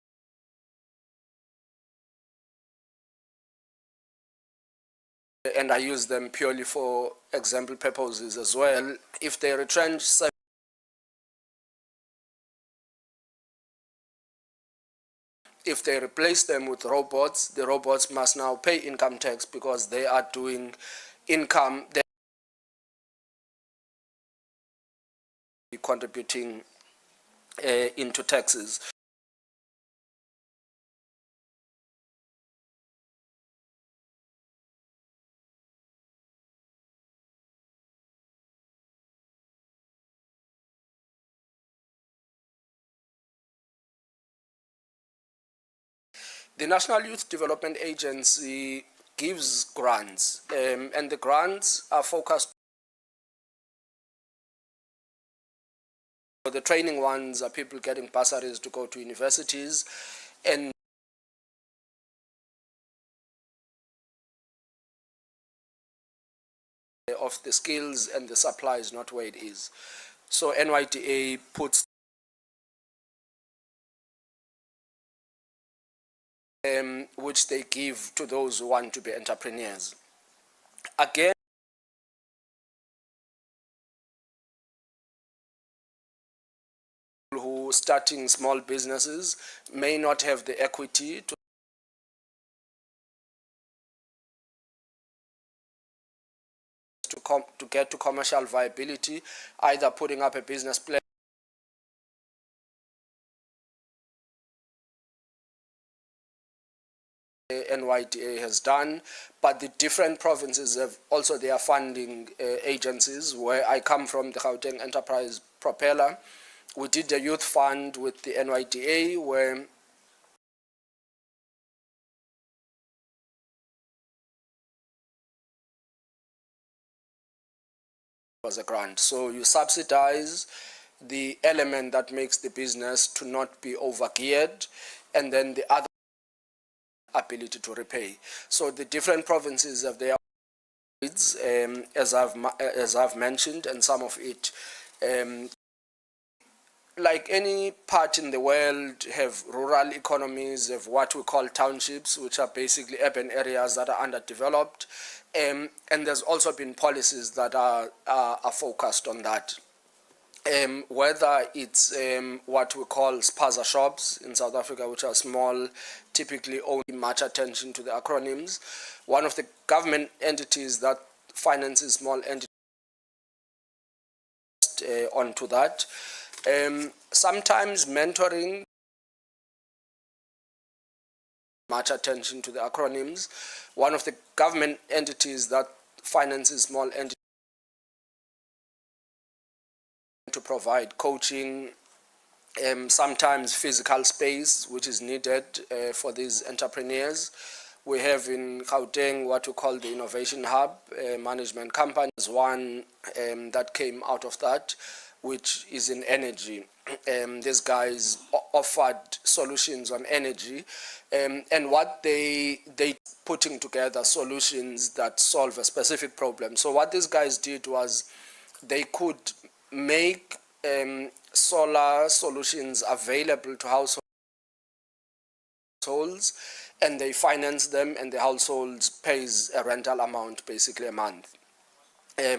And I use them purely for example purposes as well. If they retrench, if they replace them with robots, the robots must now pay income tax because they are doing income, they're contributing into taxes. The National Youth Development Agency gives grants, and the grants are focused. The training ones are people getting bursaries to go to universities, and of the skills and the supply is not where it is. So NYDA puts which they give to those who want to be entrepreneurs. Again, who starting small businesses may not have the equity to get to commercial viability, either putting up a business plan NYDA has done, but the different provinces have also their funding agencies. Where I come from, the Gauteng Enterprise Propeller, we did a youth fund with the NYDA where was a grant. So you subsidize the element that makes the business to not be overgeared, and then the other ability to repay. So the different provinces have their needs, as I've mentioned, and some of it, like any part in the world, have rural economies, have what we call townships, which are basically urban areas that are underdeveloped, and there's also been policies that are focused on that. Whether it's what we call spaza shops in South Africa, which are small, typically only much attention to the acronyms. One of the government entities that finances small entities onto that. Sometimes mentoring, much attention to the acronyms. One of the government entities that finances small entities to provide coaching, sometimes physical space, which is needed for these entrepreneurs. We have in Gauteng what we call the Innovation Hub management company. There's one that came out of that, which is in energy. These guys offered solutions on energy, and what they putting together solutions that solve a specific problem. So what these guys did was they could make solar solutions available to households, and they finance them, and the households pays a rental amount, basically a month.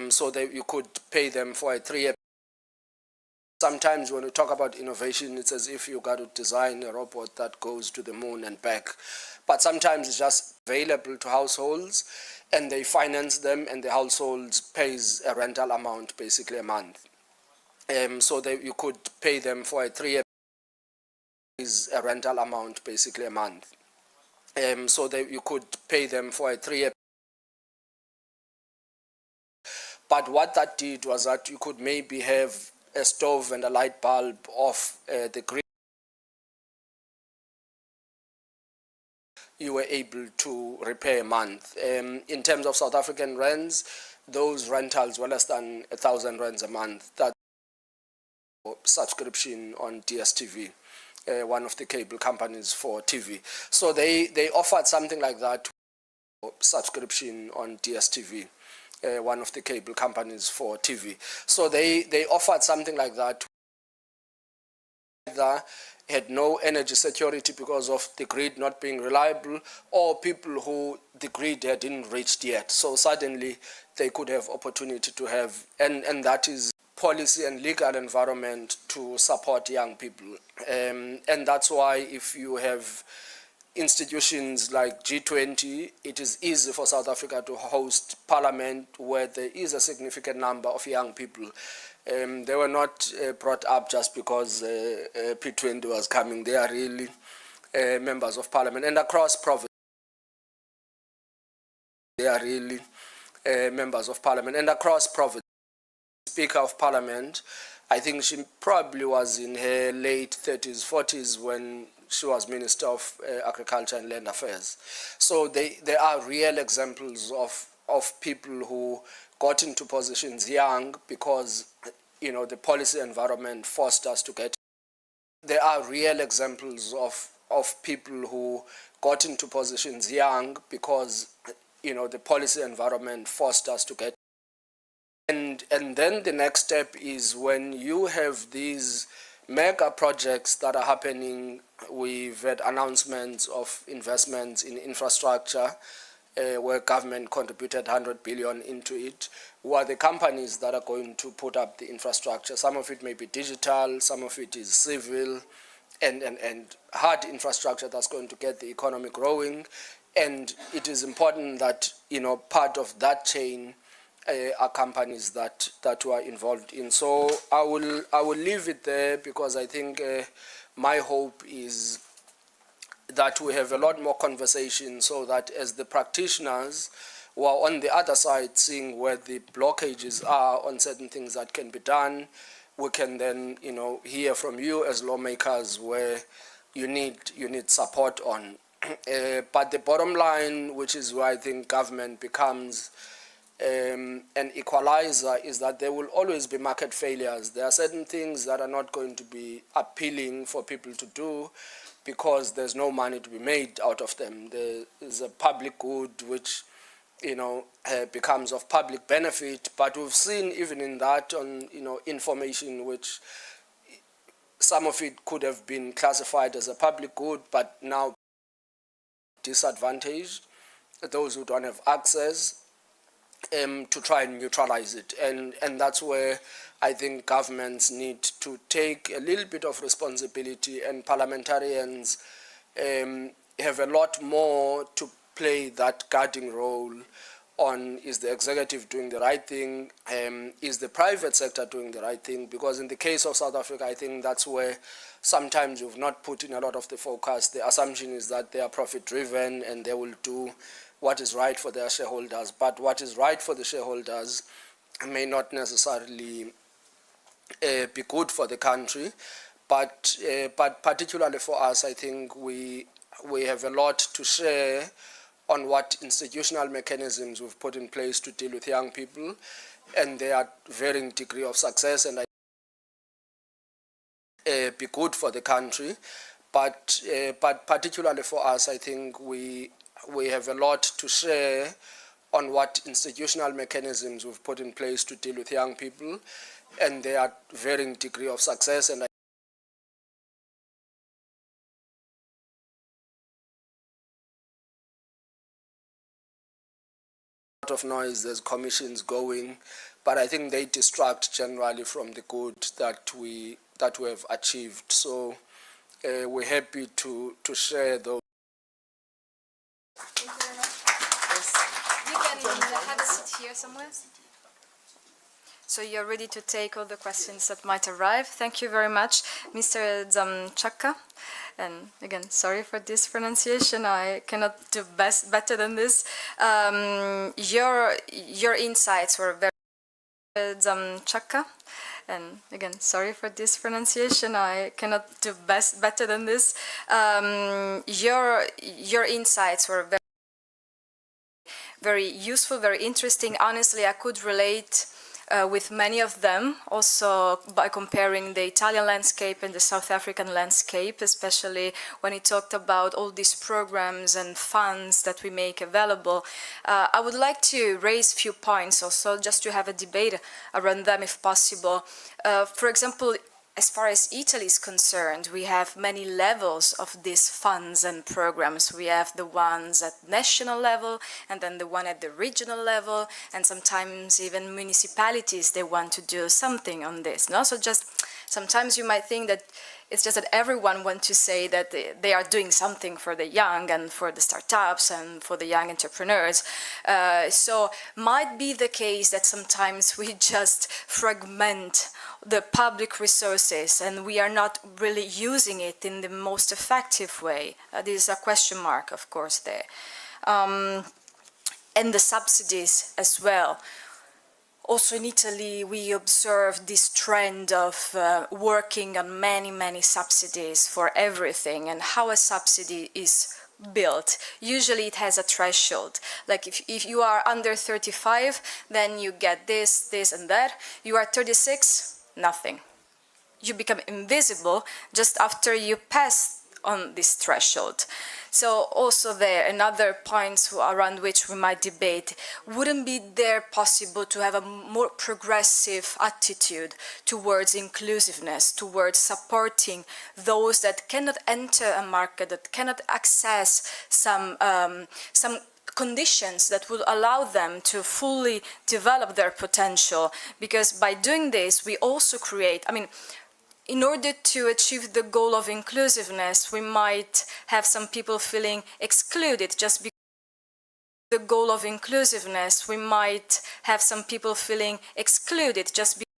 So that you could pay them for a 3-year. Sometimes when we talk about innovation, it's as if you got to design a robot that goes to the moon and back. But sometimes it's just available to households, and they finance them, and the households pays a rental amount, basically a month. So that you could pay them for a 3-year. Is a rental amount, basically a month. So that you could pay them for a 3-year. But what that did was that you could maybe have a stove and a light bulb off the grid. You were able to repair a month. In terms of South African rents, those rentals were less than 1,000 rands a month. That subscription on DSTV, one of the cable companies for TV. So they offered something like that, subscription on DSTV, one of the cable companies for TV. So they offered something like that. Either had no energy security because of the grid not being reliable, or people who the grid hadn't reached yet. So suddenly they could have opportunity to have, and that is policy and legal environment to support young people. And that's why if you have institutions like G20, it is easy for South Africa to host parliament where there is a significant number of young people. They were not brought up just because P20 was coming. They are really members of parliament, and across province. They are really members of parliament, and across province. Speaker of Parliament, I think she probably was in her late 30s, 40s when she was Minister of Agriculture and Land Affairs. So there are real examples of people who got into positions young because, you know, the policy environment forced us to get. There are real examples of people who got into positions young because, you know, the policy environment forced us to get. And then the next step is when you have these mega projects that are happening. We've had announcements of investments in infrastructure where government contributed 100 billion into it. Who are the companies that are going to put up the infrastructure? Some of it may be digital, some of it is civil, and hard infrastructure that's going to get the economy growing. And it is important that, you know, part of that chain are companies that were involved in. So I will leave it there, because I think my hope is that we have a lot more conversation, so that as the practitioners who are on the other side seeing where the blockages are on certain things that can be done, we can then, you know, hear from you as lawmakers where you need support on. But the bottom line, which is where I think government becomes an equalizer, is that there will always be market failures. There are certain things that are not going to be appealing for people to do because there's no money to be made out of them. There is a public good which, you know, becomes of public benefit, but we've seen even in that on, you know, information which some of it could have been classified as a public good, but now disadvantaged those who don't have access, to try and neutralize it. And that's where I think governments need to take a little bit of responsibility, and parliamentarians have a lot more to play that guarding role on: is the executive doing the right thing? Is the private sector doing the right thing? Because in the case of South Africa, I think that's where sometimes you've not put in a lot of the focus. The assumption is that they are profit-driven and they will do what is right for their shareholders. But what is right for the shareholders may not necessarily be good for the country. But particularly for us, I think we have a lot to share on what institutional mechanisms we've put in place to deal with young people, and they are varying degree of success, and be good for the country. But particularly for us, I think we have a lot to share on what institutional mechanisms we've put in place to deal with young people, and they are varying degree of success. And a lot of noise, there's commissions going, but I think they distract generally from the good that we have achieved. So we're happy to share those. Thank you very much. You can have a seat here somewhere. So you're ready to take all the questions that might arrive. Thank you very much, Mr. Zamchaka. And again, sorry for this pronunciation. I cannot do better than this. Your insights were very Zamchaka. And again, sorry for this pronunciation. I cannot do better than this. Your insights were very useful, very interesting. Honestly, I could relate with many of them, also by comparing the Italian landscape and the South African landscape, especially when he talked about all these programs and funds that we make available. I would like to raise a few points also, just to have a debate around them if possible. For example, as far as Italy is concerned, we have many levels of these funds and programs. We have the ones at national level, and then the one at the regional level, and sometimes even municipalities, they want to do something on this. No? So just sometimes you might think that it's just that everyone wants to say that they are doing something for the young and for the startups and for the young entrepreneurs. So might be the case that sometimes we just fragment the public resources and we are not really using it in the most effective way. This is a question mark, of course, there. And the subsidies as well. Also in Italy, we observe this trend of working on many subsidies for everything, and how a subsidy is built. Usually it has a threshold. Like if you are under 35, then you get this, this and that. You are 36, nothing. You become invisible just after you pass on this threshold. So also there, another point around which we might debate, wouldn't be there possible to have a more progressive attitude towards inclusiveness, towards supporting those that cannot enter a market, that cannot access some conditions that would allow them to fully develop their potential? Because by doing this, we also create, in order to achieve the goal of inclusiveness, we might have some people feeling excluded just because the goal of inclusiveness, we might have some people feeling excluded just because,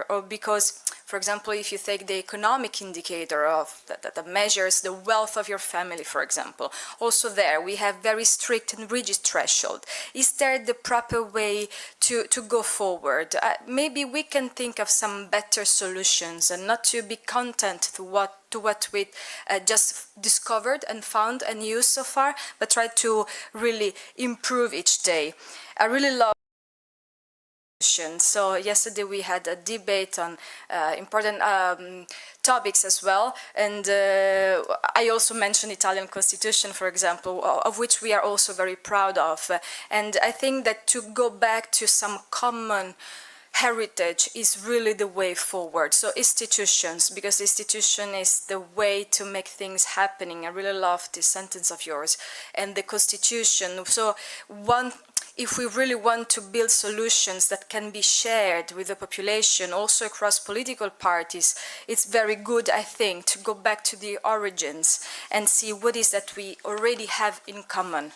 or because, for example, if you take the economic indicator of that measures the wealth of your family, for example, also there we have very strict and rigid threshold. Is there the proper way to go forward? Maybe we can think of some better solutions and not to be content to what we just discovered and found and used so far, but try to really improve each day. I really love. So yesterday we had a debate on important topics as well, and I also mentioned Italian constitution, for example, of which we are also very proud of. And I think that to go back to some common heritage is really the way forward. So institutions, because institution is the way to make things happening. I really love this sentence of yours. And the constitution. So if we really want to build solutions that can be shared with the population, also across political parties, it's very good, I think, to go back to the origins and see what is that we already have in common.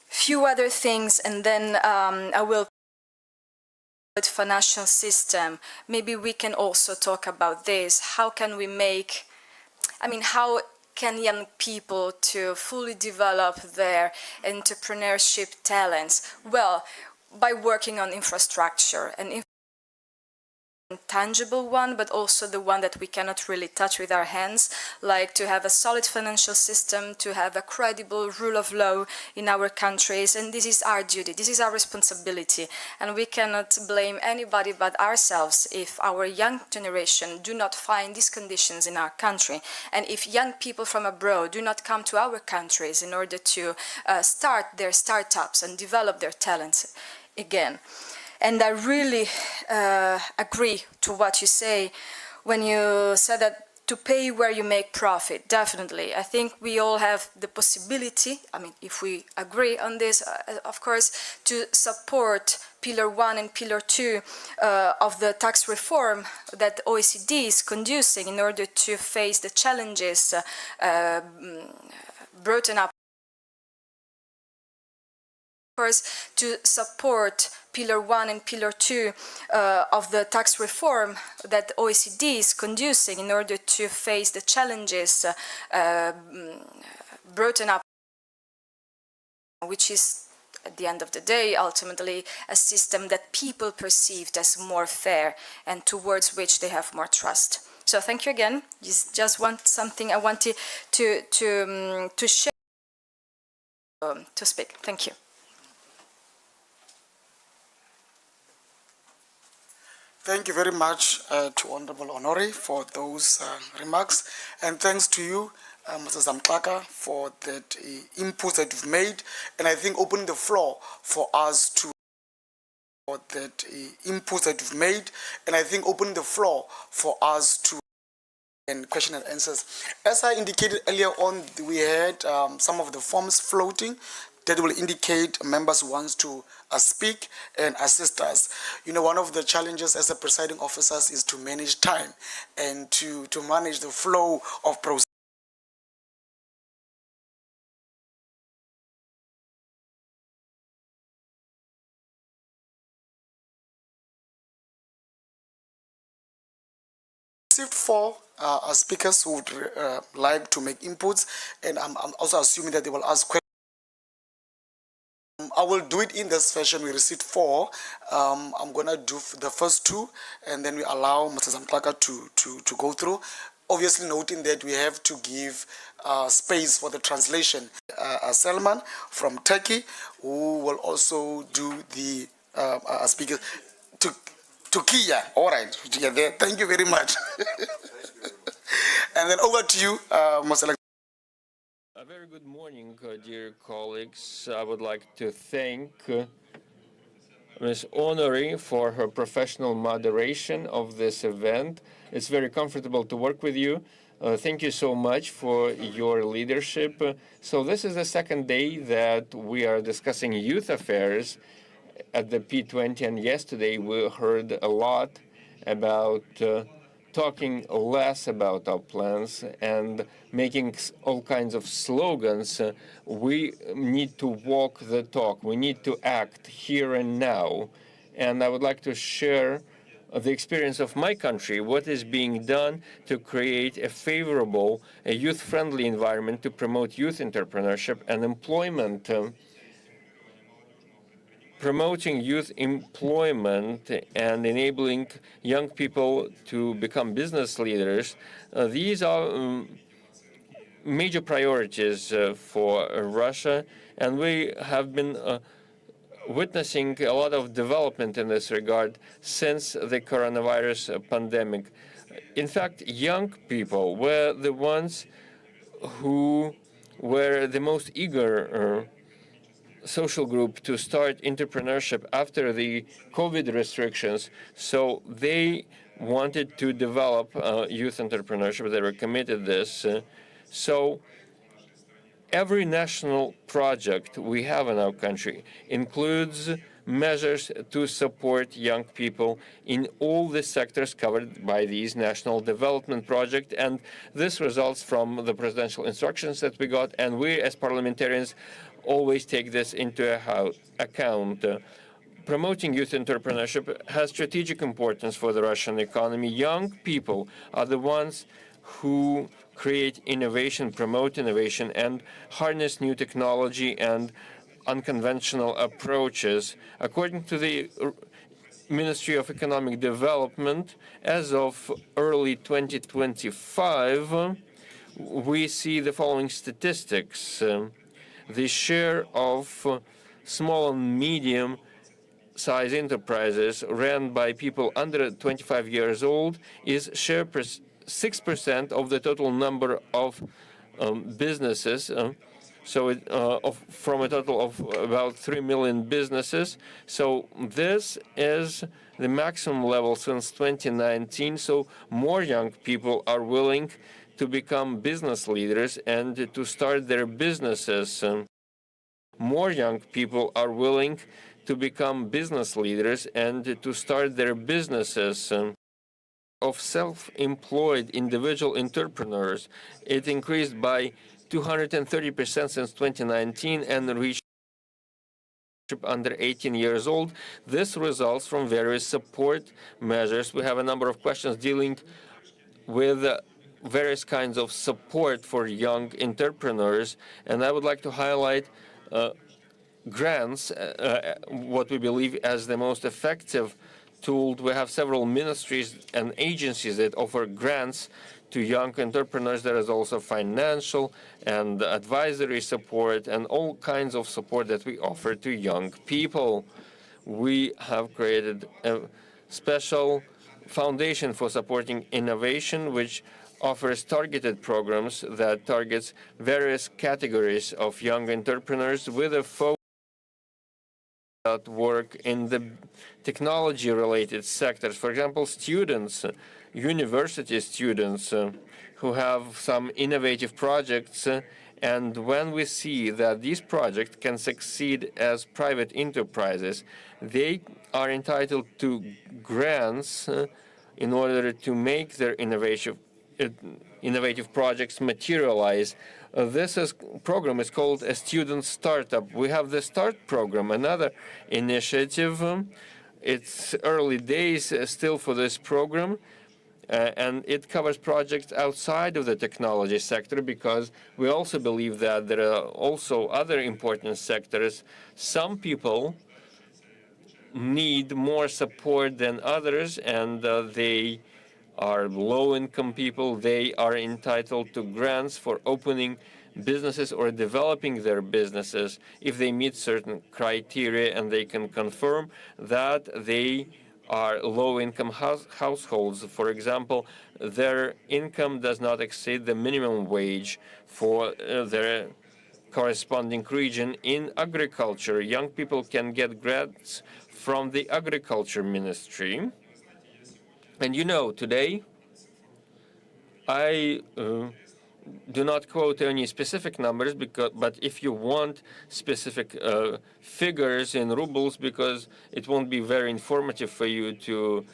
Few other things, and then I will financial system. Maybe we can also talk about this. How can we make, how can young people to fully develop their entrepreneurship talents? Well, by working on infrastructure and tangible one, but also the one that we cannot really touch with our hands, like to have a solid financial system, to have a credible rule of law in our countries. And this is our duty, this is our responsibility. And we cannot blame anybody but ourselves if our young generation do not find these conditions in our country. And if young people from abroad do not come to our countries in order to start their startups and develop their talents again. And I really agree to what you say when you said that to pay where you make profit, definitely. I think we all have the possibility, I mean, if we agree on this, of course, to support Pillar 1 and Pillar 2 of the tax reform that OECD is conducing in order to face the challenges brought up. Of course, to support Pillar 1 and Pillar 2 of the tax reform that OECD is conducing in order to face the challenges brought up, which is, at the end of the day, ultimately a system that people perceived as more fair and towards which they have more trust. So thank you again. Just want something I wanted to share, to speak. Thank you. Thank you very much to Honorable Honore for those remarks, and thanks to you, Mr. Zamtlaka, for that input that you've made, and I think opening the floor for us to and question and answers. As I indicated earlier on, we had some of the forms floating that will indicate members who want to speak and assist us. You know, one of the challenges as a presiding officers is to manage time and to manage the flow of process. Received 4 speakers who would like to make inputs, and I'm also assuming that they will ask questions. I will do it in this fashion. We received 4. I'm gonna do the first 2, and then we allow Mr. Zamtlaka to go through. Obviously noting that we have to give space for the translation. Selman from Turkey, who will also do the speakers. Turkiya, all right, together. Thank you very much. And then over to you, Mr. A very good morning, dear colleagues. I would like to thank Ms. Honore for her professional moderation of this event. It's very comfortable to work with you. Thank you so much for your leadership. So this is the second day that we are discussing youth affairs at the P20, and yesterday we heard a lot about talking less about our plans and making all kinds of slogans. We need to walk the talk. We need to act here and now. And I would like to share the experience of my country, what is being done to create a favorable, youth-friendly environment to promote youth entrepreneurship and employment. Promoting youth employment and enabling young people to become business leaders, these are major priorities for Russia, and we have been witnessing a lot of development in this regard since the coronavirus pandemic. In fact, young people were the ones who were the most eager social group to start entrepreneurship after the COVID restrictions. So they wanted to develop youth entrepreneurship. They were committed this. So every national project we have in our country includes measures to support young people in all the sectors covered by these national development projects. And this results from the presidential instructions that we got. And we, as parliamentarians, always take this into account. Promoting youth entrepreneurship has strategic importance for the Russian economy. Young people are the ones who create innovation, promote innovation, and harness new technology and unconventional approaches. According to the Ministry of Economic Development, as of early 2025, we see the following statistics. The share of small and medium-sized enterprises ran by people under 25 years old is 6% of the total number of businesses. From a total of about 3 million businesses. So this is the maximum level since 2019. So more young people are willing to become business leaders and to start their businesses. More young people are willing to become business leaders and to start their businesses. Of self-employed individual entrepreneurs, it increased by 230% since 2019 and reached under 18 years old. This results from various support measures. We have a number of questions dealing with various kinds of support for young entrepreneurs, and I would like to highlight grants, what we believe as the most effective tool. We have several ministries and agencies that offer grants to young entrepreneurs. There is also financial and advisory support and all kinds of support that we offer to young people. We have created a special foundation for supporting innovation, which offers targeted programs that targets various categories of young entrepreneurs with a focus that work in the technology-related sectors. For example, students, university students who have some innovative projects, and when we see that these projects can succeed as private enterprises, they are entitled to grants in order to make their innovative projects materialize. This program is called a student startup. We have the START program, another initiative. It's early days still for this program, and it covers projects outside of the technology sector because we also believe that there are also other important sectors. Some people need more support than others, and they are low-income people. They are entitled to grants for opening businesses or developing their businesses if they meet certain criteria and they can confirm that they are low-income households. For example, their income does not exceed the minimum wage for their corresponding region. In agriculture, young people can get grants from the Agriculture Ministry. And you know, today, I do not quote any specific numbers, but if you want specific figures in rubles, because it won't be very informative for you to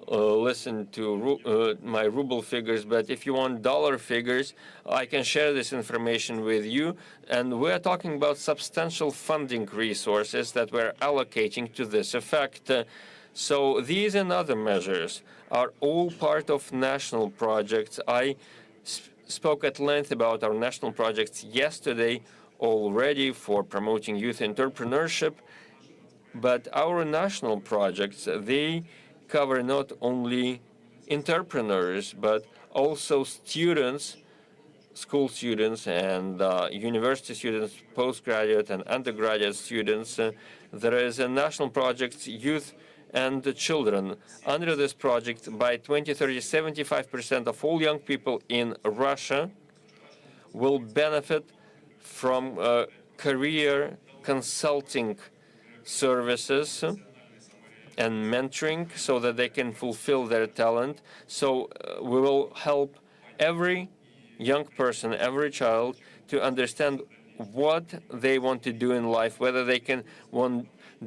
listen to my ruble figures, but if you want dollar figures, I can share this information with you. And we're talking about substantial funding resources that we're allocating to this effect. So these and other measures are all part of national projects. I spoke at length about our national projects yesterday already for promoting youth entrepreneurship, but our national projects, they cover not only entrepreneurs, but also students, school students and university students, postgraduate and undergraduate students. There is a national project, Youth and the Children. Under this project, by 2030, 75% of all young people in Russia will benefit from career consulting services and mentoring so that they can fulfill their talent. So we will help every young person, every child, to understand what they want to do in life, whether they can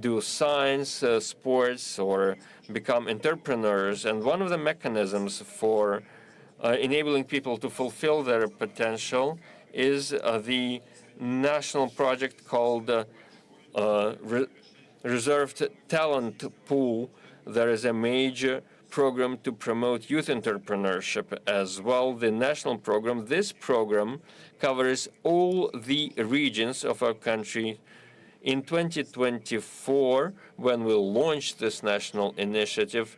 do science, sports, or become entrepreneurs. And one of the mechanisms for enabling people to fulfill their potential is the national project called Reserved Talent Pool. There is a major program to promote youth entrepreneurship as well, the national program. This program covers all the regions of our country In 2024, when we launched this national initiative,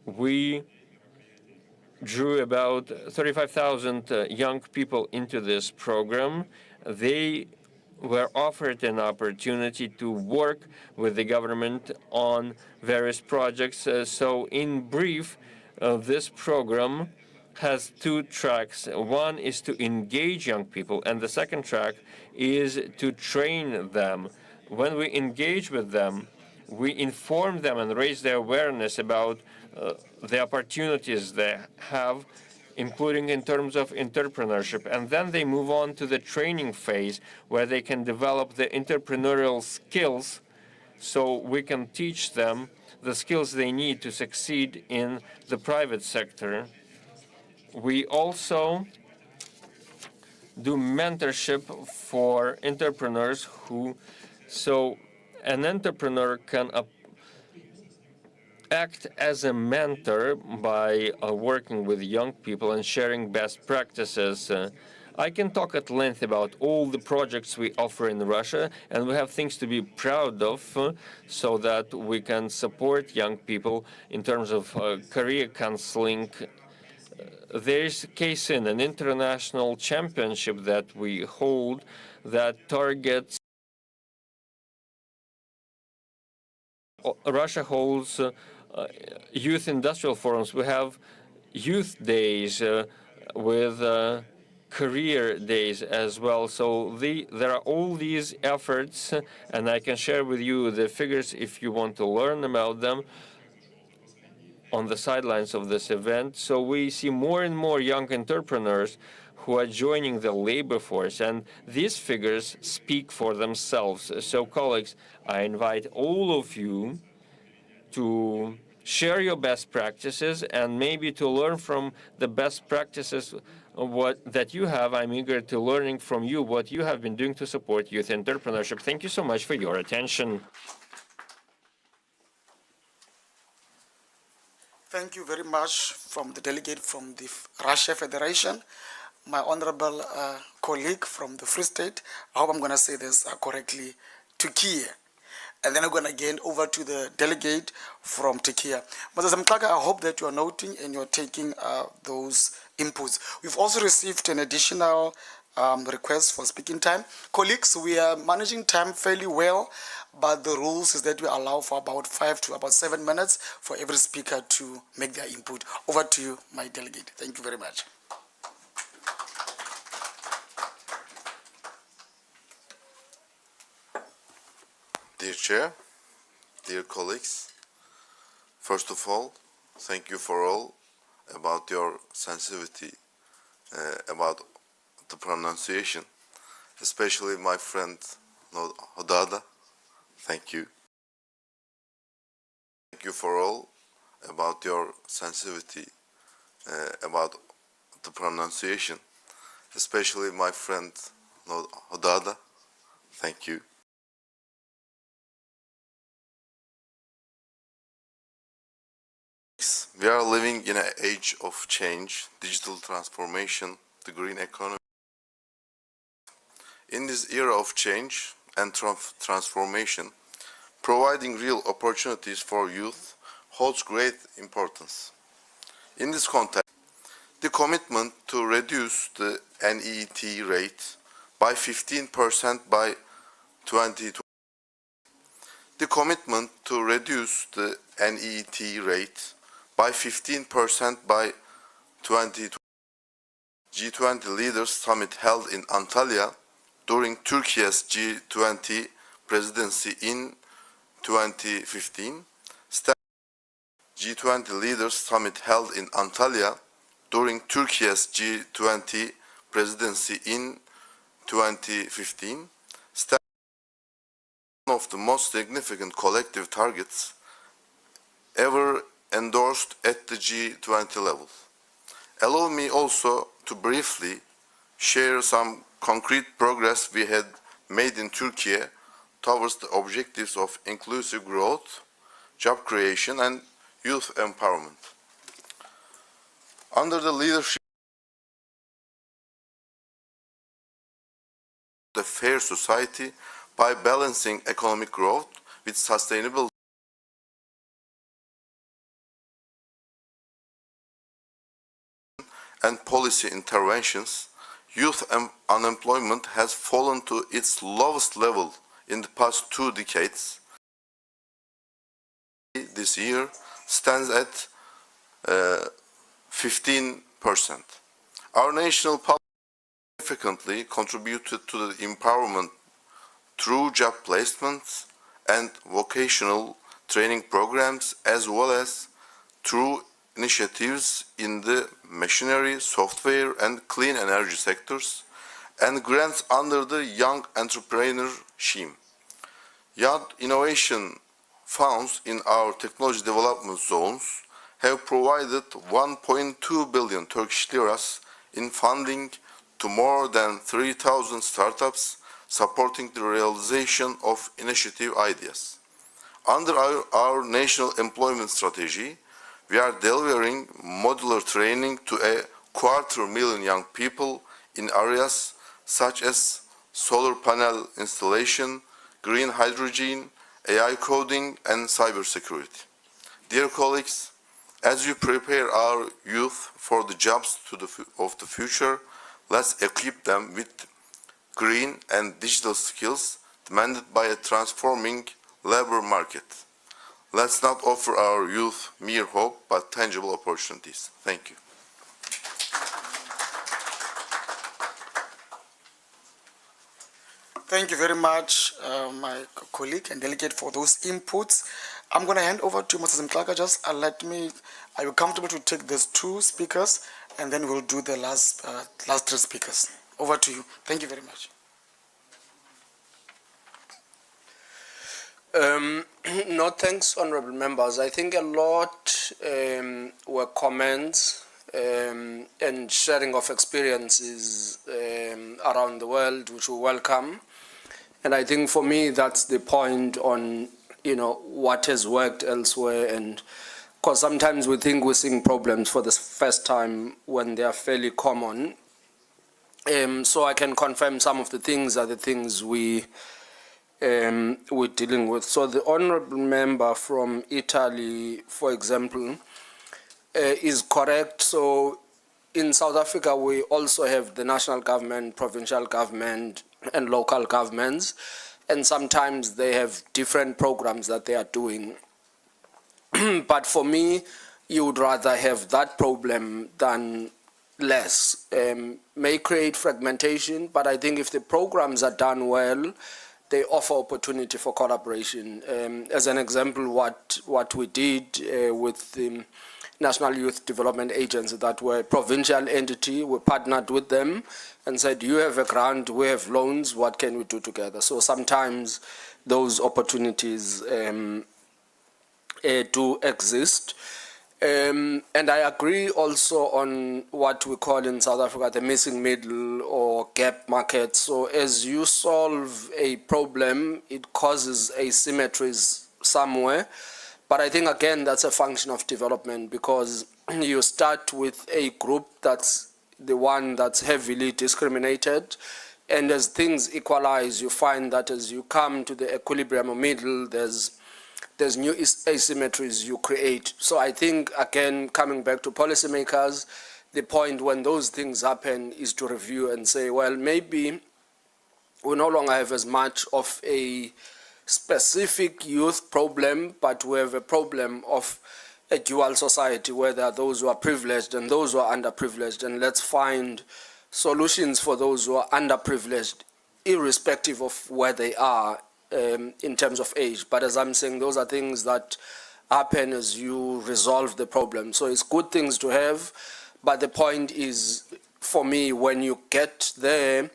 we drew about 35,000 young people into this program. They were offered an opportunity to work with the government on various projects. So in brief, this program has two tracks. One is to engage young people, and the second track is to train them. When we engage with them, we inform them and raise their awareness about the opportunities they have, including in terms of entrepreneurship. And then they move on to the training phase where they can develop the entrepreneurial skills so we can teach them the skills they need to succeed in the private sector. We also do mentorship for entrepreneurs so an entrepreneur can act as a mentor by working with young people and sharing best practices. I can talk at length about all the projects we offer in Russia, and we have things to be proud of so that we can support young people in terms of career counseling. There's a case in an international championship that we hold that targets. Russia holds youth industrial forums. We have youth days with career days as well. So there are all these efforts, and I can share with you the figures if you want to learn about them on the sidelines of this event. So we see more and more young entrepreneurs who are joining the labor force, and these figures speak for themselves. So colleagues, I invite all of you to share your best practices and maybe to learn from the best practices that you have. I'm eager to learning from you what you have been doing to support youth entrepreneurship. Thank you so much for your attention. Thank you very much from the delegate from the Russia Federation, my honorable colleague from the Free State. I hope I'm going to say this correctly, Turkey. And then I'm going to again over to the delegate from Turkey. Mr. Zamklaka, I hope that you are noting and you're taking those inputs. We've also received an additional request for speaking time. Colleagues, we are managing time fairly well, but the rules is that we allow for about 5 to about 7 minutes for every speaker to make their input. Over to you, my delegate. Thank you very much. Dear Chair, dear colleagues, first of all, thank you for all about your sensitivity about the pronunciation, especially my friend Hodada. Thank you. Thank you for all about your sensitivity about the pronunciation, especially my friend Hodada. Thank you. We are living in an age of change, digital transformation, the green economy. In this era of change and transformation, providing real opportunities for youth holds great importance. In this context, the commitment to reduce the NEET rate by 15% by 2020. The commitment to reduce the NEET rate by 15% by 2020. G20 Leaders Summit held in Antalya during Turkey's G20 presidency in 2015. G20 Leaders Summit held in Antalya during Turkey's G20 presidency in 2015. One of the most significant collective targets ever endorsed at the G20 level. Allow me also to briefly share some concrete progress we had made in Turkey towards the objectives of inclusive growth, job creation, and youth empowerment. Under the leadership of the fair society, by balancing economic growth with sustainable and policy interventions, youth unemployment has fallen to its lowest level in the past 2 decades. This year stands at 15%. Our national policy significantly contributed to the empowerment through job placements and vocational training programs, as well as through initiatives in the machinery, software, and clean energy sectors, and grants under the Young Entrepreneur Scheme. Young innovation funds in our technology development zones have provided 1.2 billion Turkish liras in funding to more than 3,000 startups, supporting the realization of initiative ideas. Under our national employment strategy, we are delivering modular training to 250,000 young people in areas such as solar panel installation, green hydrogen, AI coding, and cybersecurity. Dear colleagues, as we prepare our youth for the jobs of the future, let's equip them with green and digital skills demanded by a transforming labor market. Let's not offer our youth mere hope, but tangible opportunities. Thank you. Thank you very much, my colleague and delegate, for those inputs. I'm going to hand over to Mr. Mtlaka. Just are you comfortable to take these 2 speakers, and then we'll do the last 3 speakers. Over to you. Thank you very much. No, thanks, honorable members. I think a lot were comments and sharing of experiences around the world, which we welcome. And I think for me, that's the point on, what has worked elsewhere. And because sometimes we think we're seeing problems for the first time when they are fairly common. So I can confirm some of the things are the things we're dealing with. So the honorable member from Italy, for example, is correct. So in South Africa, we also have the national government, provincial government, and local governments. And sometimes they have different programs that they are doing. But for me, you would rather have that problem than less. May create fragmentation, but I think if the programs are done well, they offer opportunity for collaboration. As an example, what we did with the National Youth Development Agency, that were a provincial entity, we partnered with them and said, you have a grant, we have loans, what can we do together? So sometimes those opportunities do exist. And I agree also on what we call in South Africa the missing middle or gap market. So as you solve a problem, it causes asymmetries somewhere. But I think, again, that's a function of development, because you start with a group that's the one that's heavily discriminated. And as things equalize, you find that as you come to the equilibrium or middle, there's new asymmetries you create. So I think, again, coming back to policymakers, the point when those things happen is to review and say, well, maybe we no longer have as much of a specific youth problem, but we have a problem of a dual society where there are those who are privileged and those who are underprivileged, and let's find solutions for those who are underprivileged, irrespective of where they are in terms of age. But as I'm saying, those are things that happen as you resolve the problem. So it's good things to have, but the point is, for me, when you get there,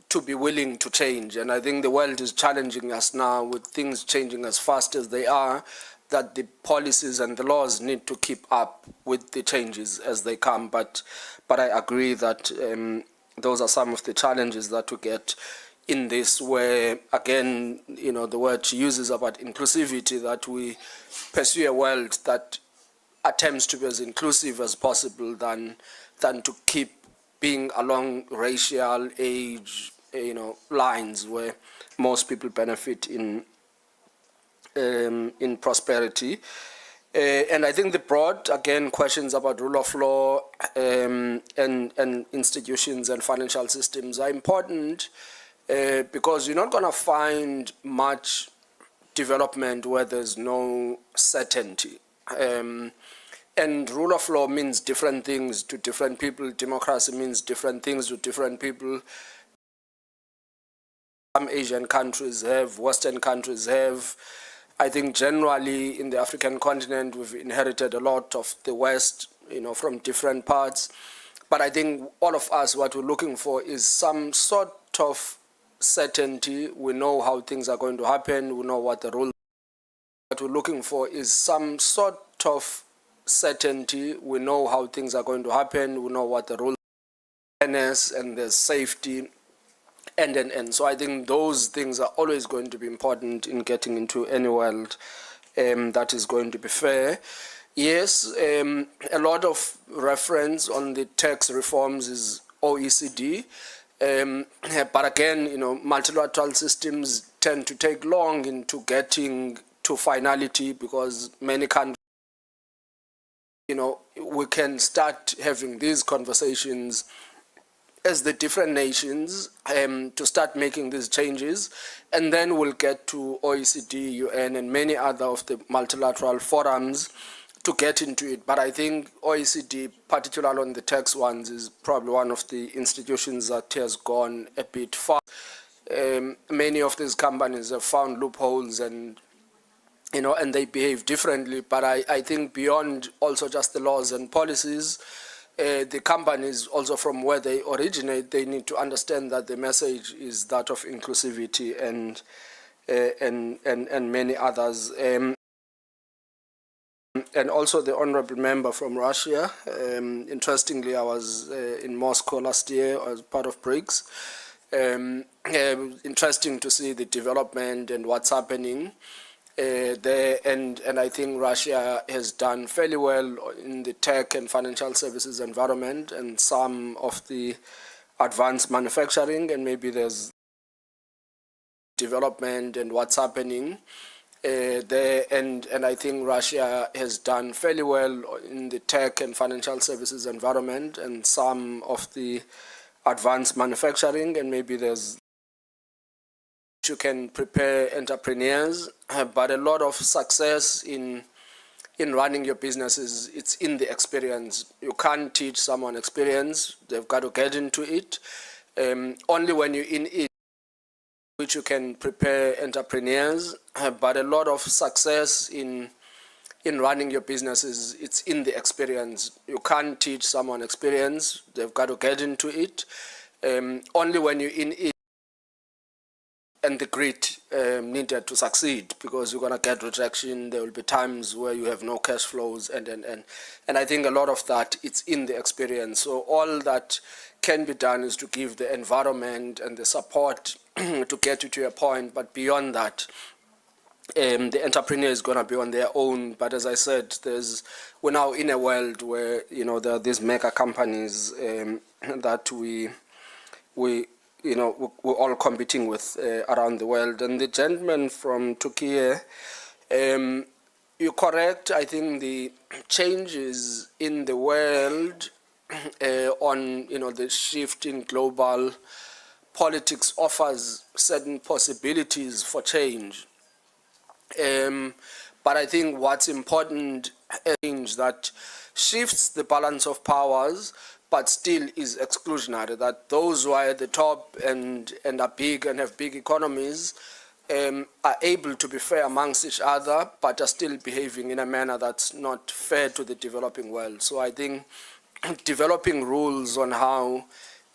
to be willing to change. And I think the world is challenging us now with things changing as fast as they are, that the policies and the laws need to keep up with the changes as they come. But I agree that those are some of the challenges that we get in this, where, again, the word she uses about inclusivity, that we pursue a world that attempts to be as inclusive as possible than to keep being along racial, age, lines where most people benefit in prosperity. And I think the broad, again, questions about rule of law and institutions and financial systems are important because you're not going to find much development where there's no certainty. And rule of law means different things to different people. Democracy means different things to different people. Some Asian countries have, Western countries have. I think generally in the African continent, we've inherited a lot of the West, from different parts. But I think all of us, what we're looking for is some sort of certainty. We know how things are going to happen. We know what the rules. What we're looking for is some sort of certainty. We know how things are going to happen. We know what the rules are, and there's safety. And so I think those things are always going to be important in getting into any world that is going to be fair. Yes, a lot of reference on the tax reforms is OECD. But again, multilateral systems tend to take long into getting to finality because many countries, we can start having these conversations as the different nations to start making these changes, and then we'll get to OECD, UN, and many other of the multilateral forums to get into it. But I think OECD, particularly on the tax ones, is probably one of the institutions that has gone a bit far. Many of these companies have found loopholes and they behave differently. But I think beyond also just the laws and policies, the companies also from where they originate, they need to understand that the message is that of inclusivity and many others. And also the honorable member from Russia. Interestingly, I was in Moscow last year as part of BRICS. Interesting to see the development and what's happening there, and I think Russia has done fairly well in the tech and financial services environment and some of the advanced manufacturing, and maybe there's development and what's happening there, and I think Russia has done fairly well in the tech and financial services environment and some of the advanced manufacturing, and maybe there's you can prepare entrepreneurs, but a lot of success in running your businesses, it's in the experience. You can't teach someone experience. They've got to get into it. Only when you're in it, which you can prepare entrepreneurs, but a lot of success in running your businesses, it's in the experience. You can't teach someone experience. They've got to get into it. Only when you're in it, and the grit needed to succeed, because you're going to get rejection. There will be times where you have no cash flows, and I think a lot of that, it's in the experience. So all that can be done is to give the environment and the support to get you to a point, but beyond that, the entrepreneur is going to be on their own. But as I said, we're now in a world where there are these mega companies that we're all competing with around the world. And the gentleman from Turkey, you're correct. I think the changes in the world on the shift in global politics offers certain possibilities for change. But I think what's important is that shifts the balance of powers, but still is exclusionary, that those who are at the top and are big and have big economies are able to be fair amongst each other, but are still behaving in a manner that's not fair to the developing world. So I think developing rules on how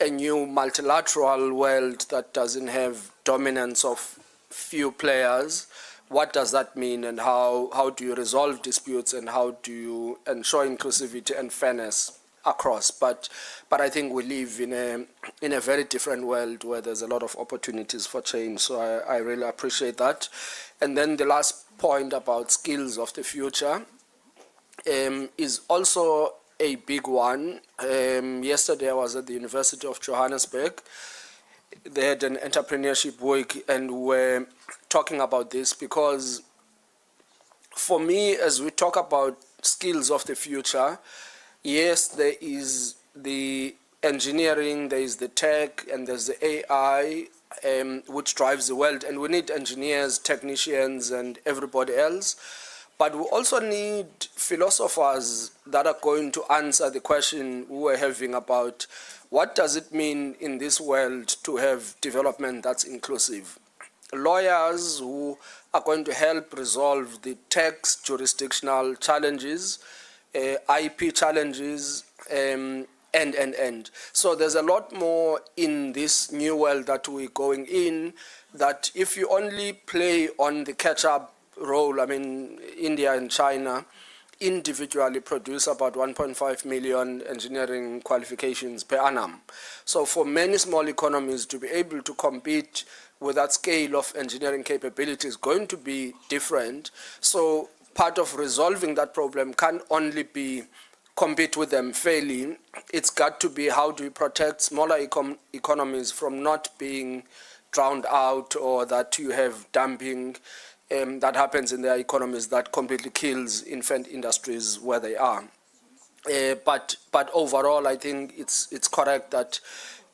a new multilateral world that doesn't have dominance of few players, what does that mean, and how do you resolve disputes, and how do you ensure inclusivity and fairness across? But I think we live in a very different world where there's a lot of opportunities for change. So I really appreciate that. And then the last point about skills of the future is also a big one. Yesterday I was at the University of Johannesburg, they had an entrepreneurship week and were talking about this, because for me, as we talk about skills of the future, yes, there is the engineering, there is the tech, and there's the AI, which drives the world, and we need engineers, technicians, and everybody else. But we also need philosophers that are going to answer the question we were having about what does it mean in this world to have development that's inclusive. Lawyers who are going to help resolve the tax jurisdictional challenges, IP challenges, and. So there's a lot more in this new world that we're going in, that if you only play on the catch-up role, I mean, India and China individually produce about 1.5 million engineering qualifications per annum. So for many small economies to be able to compete with that scale of engineering capability is going to be different. So part of resolving that problem can only be compete with them fairly. It's got to be how do we protect smaller economies from not being drowned out, or that you have dumping that happens in their economies that completely kills infant industries where they are. But overall, I think it's correct that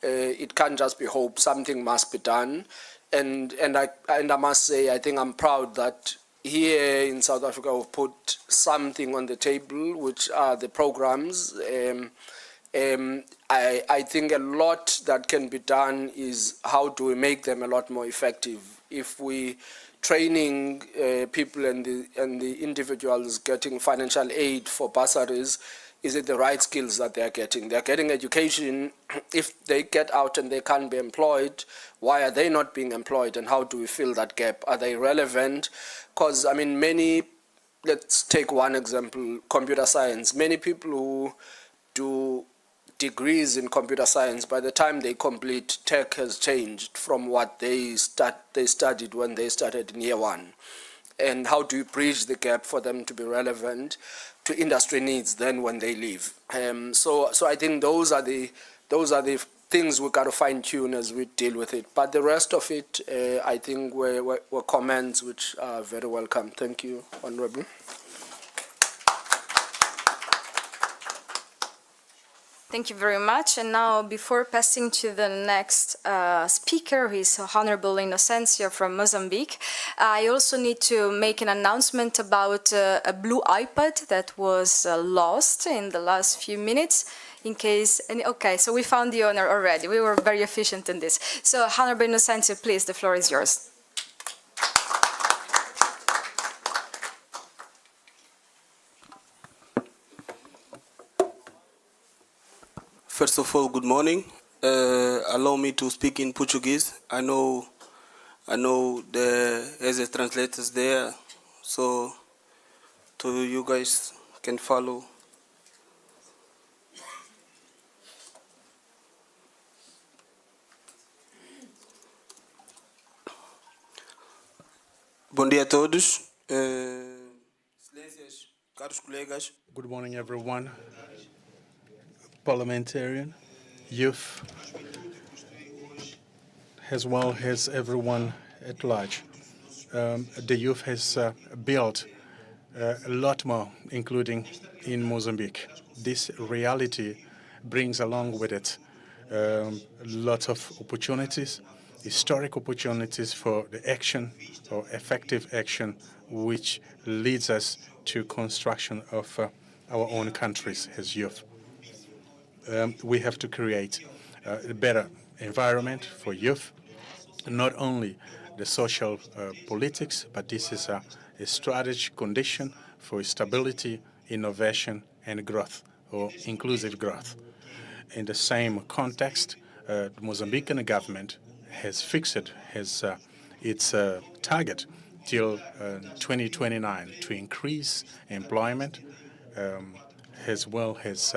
it can't just be hope. Something must be done, and I must say, I think I'm proud that here in South Africa we've put something on the table, which are the programs. I think a lot that can be done is how do we make them a lot more effective. If we training people and the individuals getting financial aid for bursaries, is it the right skills that they're getting? They're getting education. If they get out and they can't be employed, why are they not being employed, and how do we fill that gap? Are they relevant? Because, I mean, let's take one example, computer science. Many people who do degrees in computer science, by the time they complete, tech has changed from what they studied when they started in year one. And how do you bridge the gap for them to be relevant to industry needs then when they leave? So I think those are the things we got to fine tune as we deal with it. But the rest of it, I think, were comments which are very welcome. Thank you, Honourable. Thank you very much. And now, before passing to the next speaker, who is Honorable Inocencio from Mozambique, I also need to make an announcement about a blue iPad that was lost in the last few minutes. In case, okay, so we found the owner already. We were very efficient in this. So, Honorable Inocencio, please, the floor is yours. First of all, good morning. Allow me to speak in Portuguese. I know there's a translators there, so you guys can follow. Bom dia a todos. Excelências, caros colegas. Good morning, everyone. Parliamentarian, youth, as well as everyone at large. The youth has built a lot more, including in Mozambique. This reality brings along with it a lot of opportunities, historic opportunities for the action or effective action, which leads us to construction of our own countries as youth. We have to create a better environment for youth, not only the social politics, but this is a strategic condition for stability, innovation, and growth, or inclusive growth. In the same context, the Mozambican government has fixed its target till 2029 to increase employment, as well as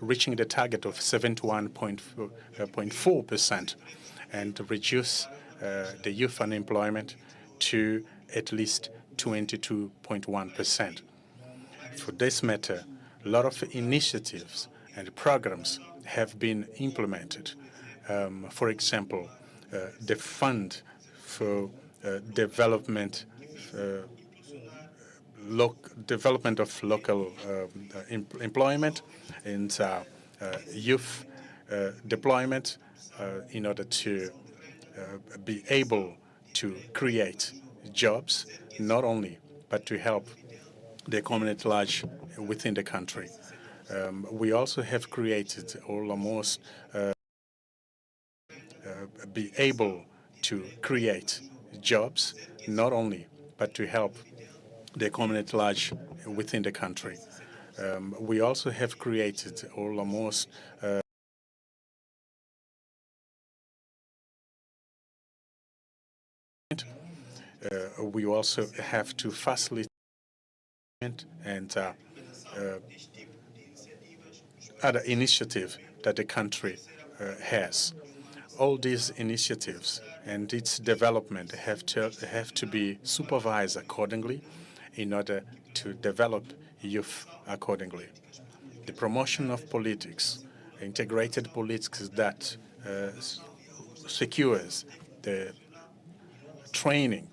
reaching the target of 71.4% and reduce the youth unemployment to at least 22.1%. For this matter, a lot of initiatives and programs have been implemented For example, the fund for development development of local employment and youth deployment in order to be able to create jobs, not only, but to help the community at large within the country. We also have created almost be able to create jobs, not only, but to help the community at large within the country. We also have created almost we also have to facilitate and other initiatives that the country has. All these initiatives and its development have to be supervised accordingly in order to develop youth accordingly. The promotion of politics, integrated politics that secures the training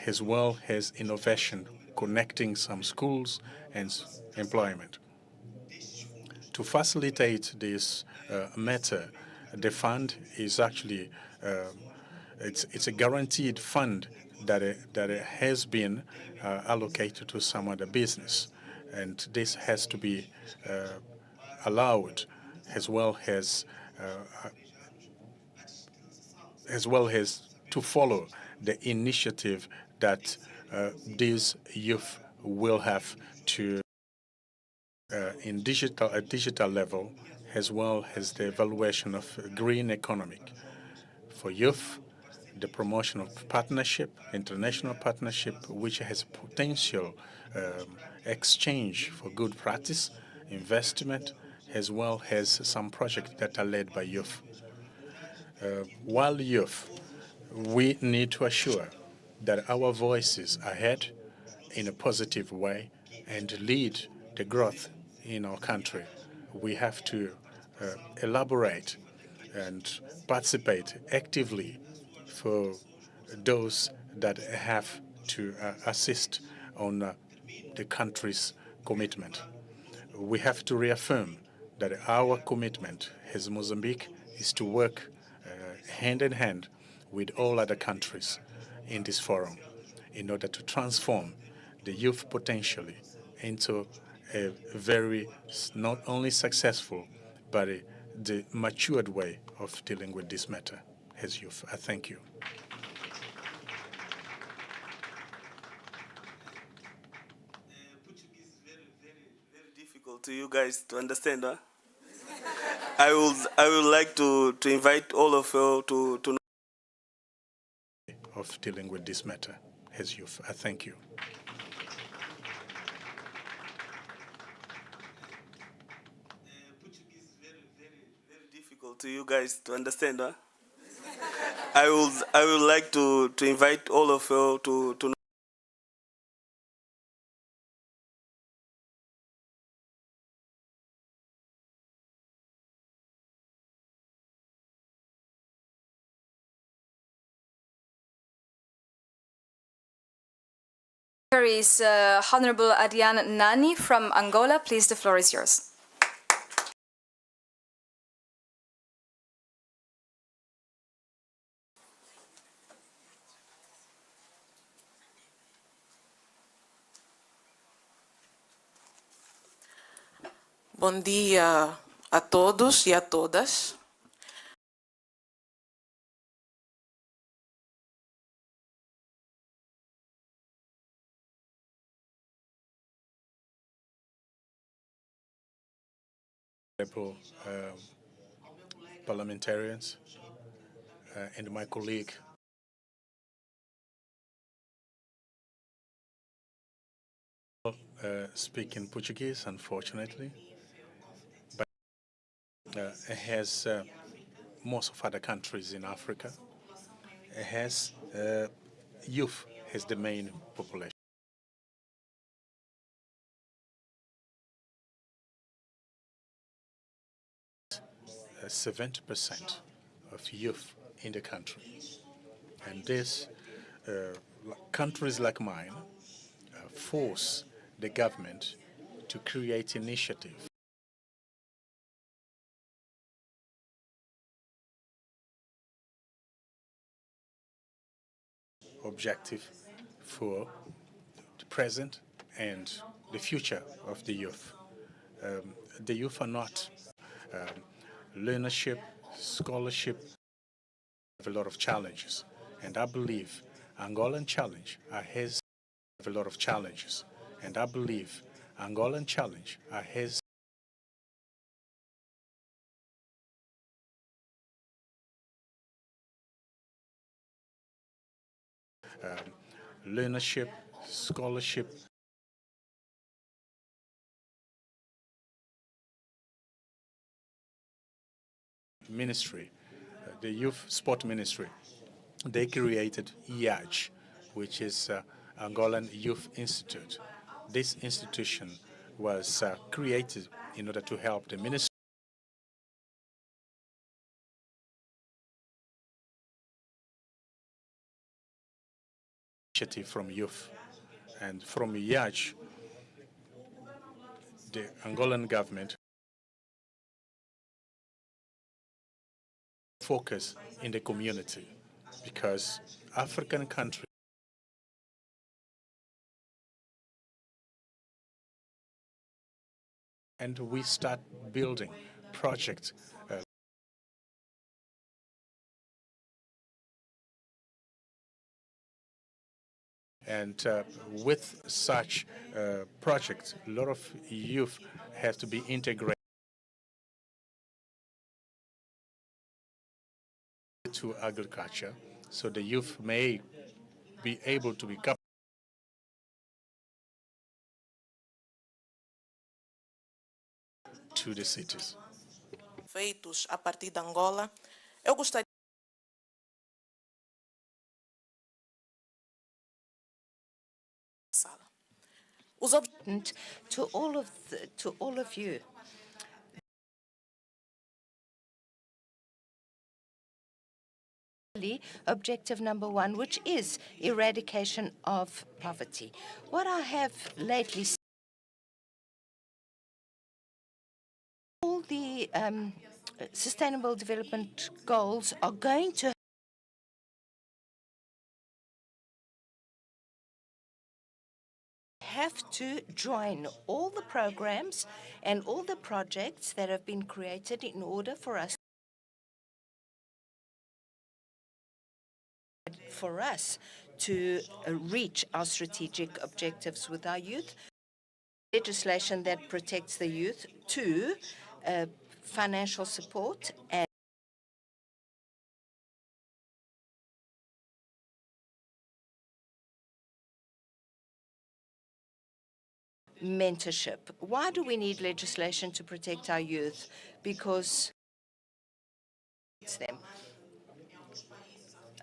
as well as innovation, connecting some schools and employment. To facilitate this matter, the fund is actually it's a guaranteed fund that it has been allocated to some other business, and this has to be allowed as well as to follow the initiative that these youth will have to in digital level, as well as the evaluation of green economic. For youth, the promotion of partnership, international partnership, which has potential exchange for good practice, investment, as well as some projects that are led by youth. While youth, we need to assure that our voices are heard in a positive way and lead the growth in our country. We have to elaborate and participate actively for those that have to assist on the country's commitment. We have to reaffirm that our commitment as Mozambique is to work hand in hand with all other countries in this forum in order to transform the youth potentially into a very not only successful but the matured way of dealing with this matter as youth. I thank you. Portuguese is very difficult to you guys to understand, huh? I would like to invite all of you to of dealing with this matter as youth. I thank you. Portuguese is very difficult to you guys to understand, huh? I would like to invite all of you to Here is Honorable Adrian Nani from Angola. Please, the floor is yours. Bom dia a todos e a todas. Parliamentarians and my colleague speak in Portuguese, unfortunately, but it has most of other countries in Africa. It has youth as the main population. 70% of youth in the country. And this, countries like mine force the government to create initiatives objective for the present and the future of the youth. The youth are not learnership, scholarship, have a lot of challenges. And I believe Angolan challenge has a lot of challenges. And I believe Angolan challenge has learnership, scholarship, ministry, the youth sport ministry. They created IAJ, which is Angolan Youth Institute. This institution was created in order to help the ministry initiative from youth. And from IAJ, the Angolan government focus in the community because African countries and we start building projects and with such projects, a lot of youth have to be integrated to agriculture, so the youth may be able to become to the cities. Feitos a partir de Angola. Eu gostaria to all of you. Objective number 1, which is eradication of poverty. What I have lately seen, all the Sustainable Development Goals are going to have to join all the programs and all the projects that have been created in order for us to reach our strategic objectives with our youth. Legislation that protects the youth, 2, financial support, and mentorship. Why do we need legislation to protect our youth? Because it's them.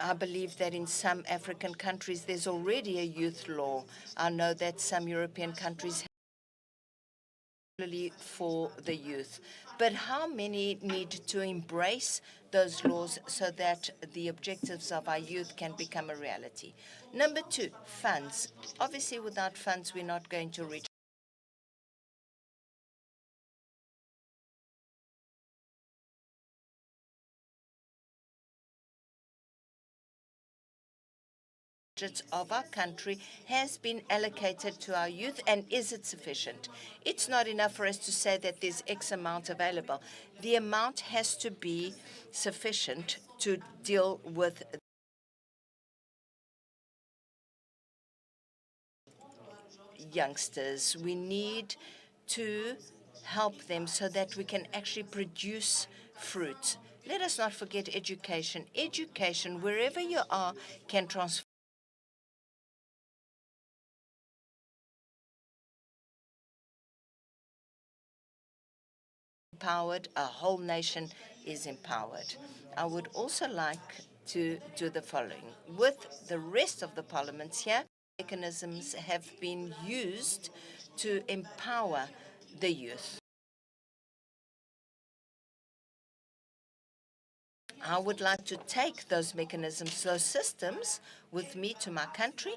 I believe that in some African countries there's already a youth law. I know that some European countries have for the youth. But how many need to embrace those laws so that the objectives of our youth can become a reality? Number 2, funds. Obviously, without funds, we're not going to reach of our country has been allocated to our youth, and is it sufficient? It's not enough for us to say that there's X amount available. The amount has to be sufficient to deal with youngsters. We need to help them so that we can actually produce fruit. Let us not forget education. Education, wherever you are, can transform. Empowered, a whole nation is empowered. I would also like to do the following. With the rest of the parliaments here, mechanisms have been used to empower the youth. I would like to take those mechanisms, those systems, with me to my country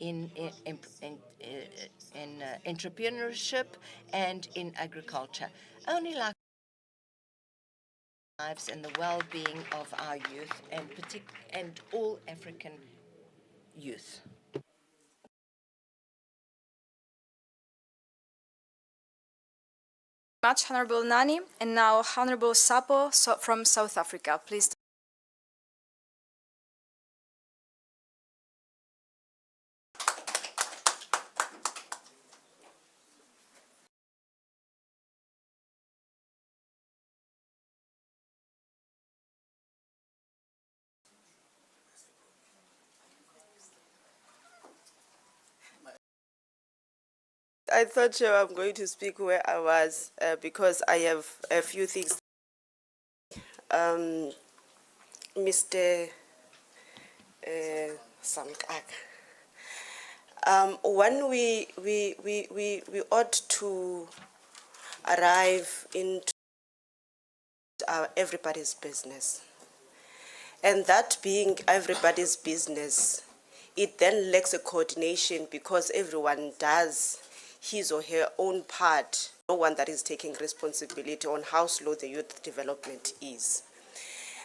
in entrepreneurship and in agriculture. Only like lives and the well-being of our youth and all African youth. Much, Honorable Nani, and now Honorable Sapo from South Africa, please. I thought I'm going to speak where I was because I have a few things. Mr. Samkak, when we ought to arrive into everybody's business, and that being everybody's business, it then lacks a coordination because everyone does his or her own part, no one that is taking responsibility on how slow the youth development is.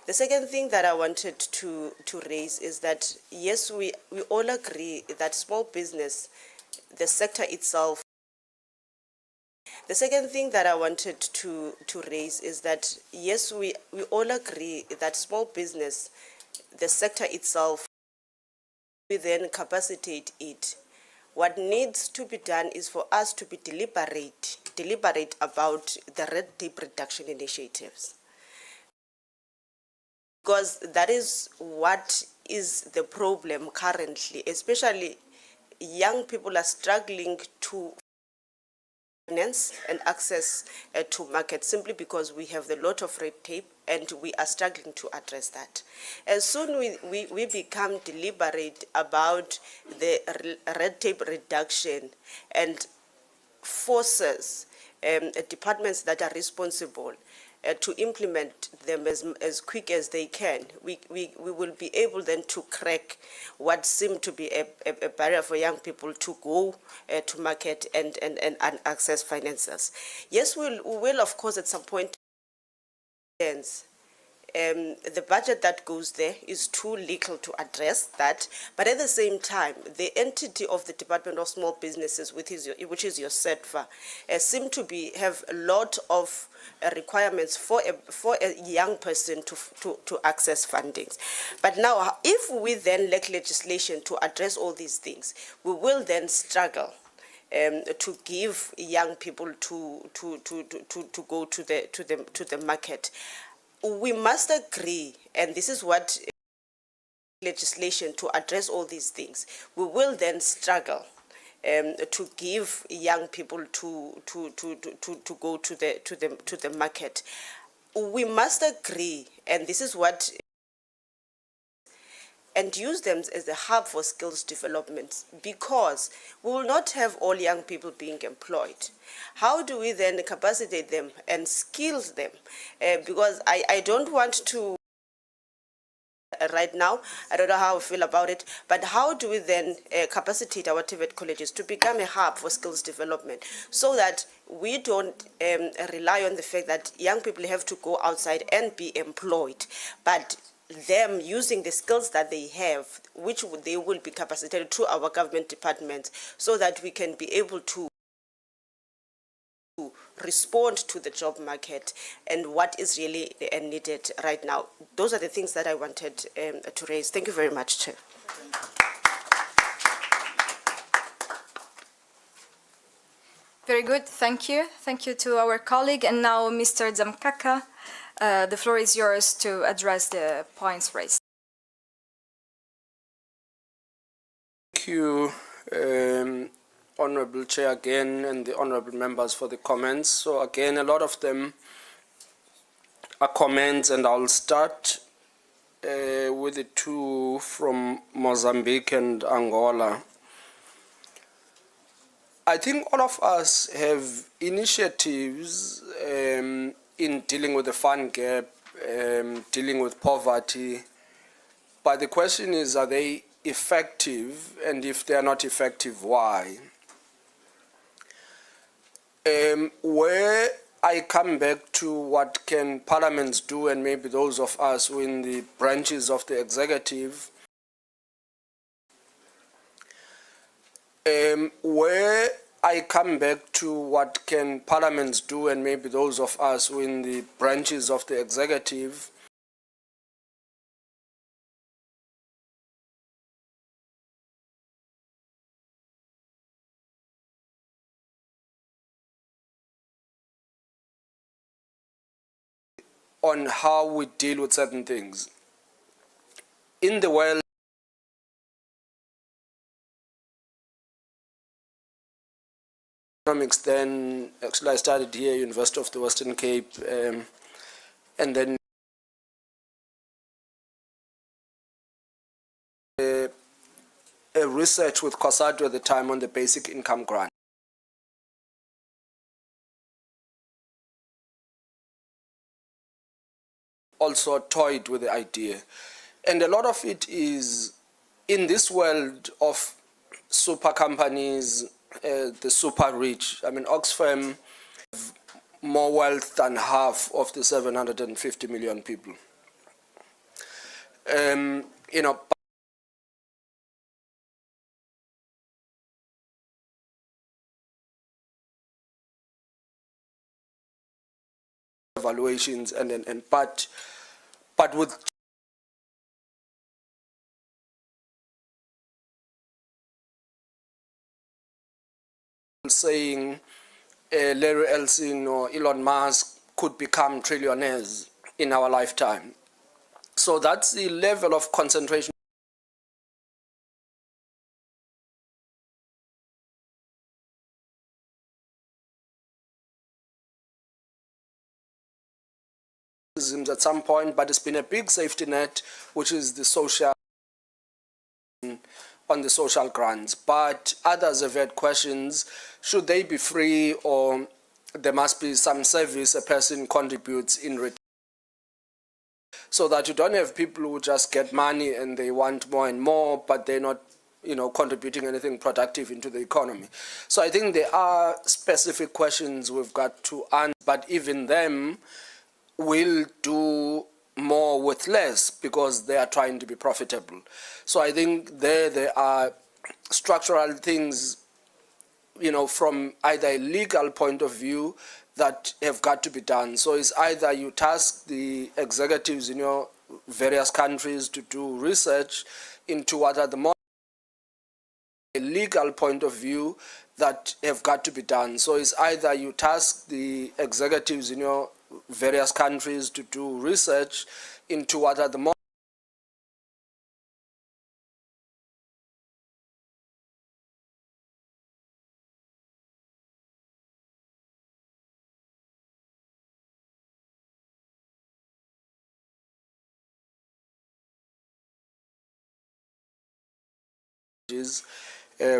The second thing that I wanted to raise is that, yes, we all agree that small business, the sector itself. The second thing that I wanted to raise is that, yes, we all agree that small business, the sector itself, we then capacitate it. What needs to be done is for us to be deliberate about the red tape reduction initiatives. Because that is what is the problem currently, especially young people are struggling to finance and access to market simply because we have a lot of red tape and we are struggling to address that. As soon we become deliberate about the red tape reduction and forces departments that are responsible to implement them as quick as they can, we will be able then to crack what seemed to be a barrier for young people to go to market and access finances. Yes, we will of course at some point. The budget that goes there is too little to address that, but at the same time, the entity of the Department of Small Businesses, which is your SETFA, seem to have a lot of requirements for a young person to access fundings. But now, if we then lack legislation to address all these things, we will then struggle to give young people to go to the market. We must agree, and this is what legislation to address all these things. We will then struggle to give young people to go to the market. We must agree, and this is what, and use them as a hub for skills development, because we will not have all young people being employed. How do we then capacitate them and skill them? Because I don't want to, right now, I don't know how I feel about it, but how do we then capacitate our TVET colleges to become a hub for skills development so that we don't rely on the fact that young people have to go outside and be employed, but them using the skills that they have, which they will be capacitated through our government departments, so that we can be able to respond to the job market and what is really needed right now. Those are the things that I wanted to raise. Thank you very much, Chair. Very good, thank you. Thank you to our colleague. And now, Mr. Zamkaka, the floor is yours to address the points raised. Thank you, Honorable Chair again, and the honorable members for the comments. So again, a lot of them are comments, and I'll start with the two from Mozambique and Angola. I think all of us have initiatives in dealing with the fund gap, dealing with poverty, but the question is, are they effective? And if they are not effective, why? Where I come back to what can parliaments do, and maybe those of us who are in the branches of the executive, where I come back to what can parliaments do, and maybe those of us who are in the branches of the executive, on how we deal with certain things. In the world, economics, then actually I studied here, University of the Western Cape, and then a research with COSATU at the time on the basic income grant. Also toyed with the idea. And a lot of it is in this world of super companies, the super rich. I mean, Oxfam have more wealth than half of the 750 million people. You know, evaluations but with saying Larry Ellison or Elon Musk could become trillionaires in our lifetime. So that's the level of concentration. At some point, but it's been a big safety net, which is the social on the social grants. But others have had questions: should they be free, or there must be some service a person contributes in return, so that you don't have people who just get money and they want more and more, but they're not, you know, contributing anything productive into the economy. So I think there are specific questions we've got to answer, but even them will do more with less because they are trying to be profitable. So I think there are structural things, you know, from either a legal point of view that have got to be done. So it's either you task the executives in your various countries to do research into what are the more a legal point of view that have got to be done. So it's either you task the executives in your various countries to do research into what are the more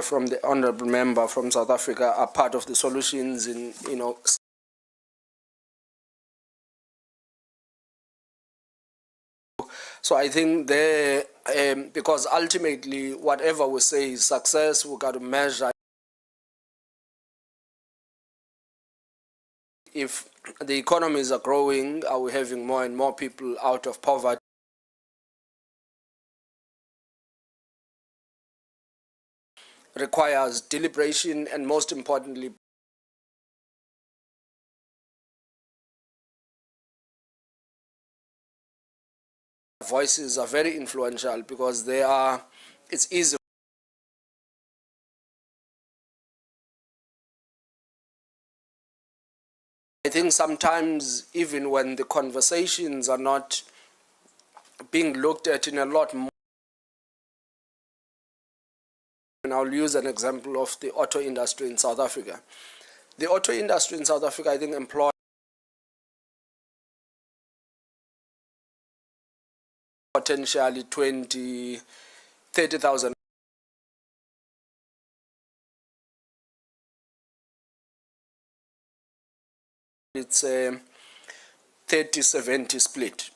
from the honourable member from South Africa are part of the solutions in, you know. So I think there, because ultimately whatever we say is success, we got to measure. If the economies are growing, are we having more and more people out of poverty? Requires deliberation and, most importantly, voices are very influential because they are, it's easy. I think sometimes even when the conversations are not being looked at in a lot more, and I'll use an example of the auto industry in South Africa. The auto industry in South Africa, I think, employs potentially 20, 30,000 It's a 30-70 split.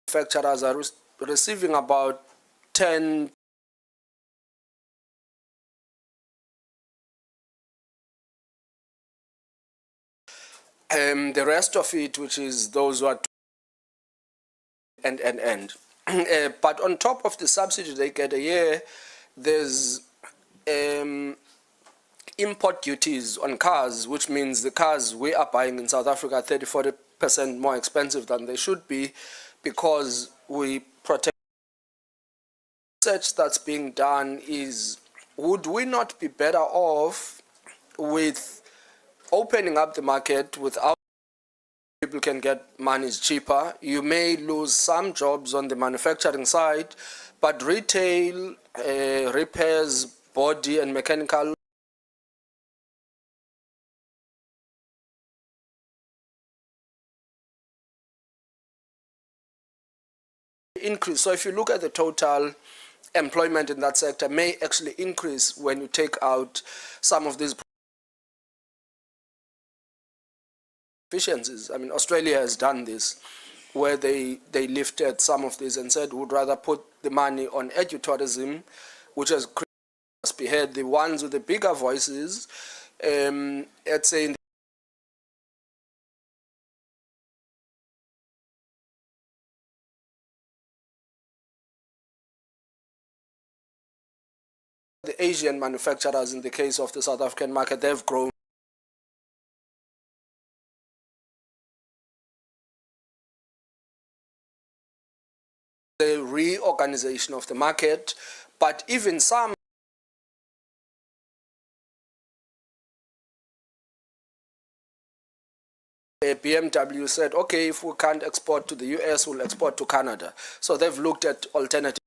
Manufacturers are receiving about 10 the rest of it, which is those who are and. But on top of the subsidy they get a year, there's import duties on cars, which means the cars we are buying in South Africa are 30-40% more expensive than they should be because we protect. Research that's being done is, would we not be better off with opening up the market without people can get monies cheaper? You may lose some jobs on the manufacturing side, but retail, repairs, body and mechanical increase. So if you look at the total employment in that sector may actually increase when you take out some of these efficiencies. I mean, Australia has done this, where they lifted some of these and said would rather put the money on edutourism, which has spearhead the ones with the bigger voices. Let's say in the Asian manufacturers, in the case of the South African market, they've grown. The reorganization of the market, but even some BMW said, okay, if we can't export to the US, we'll export to Canada. So they've looked at alternatives.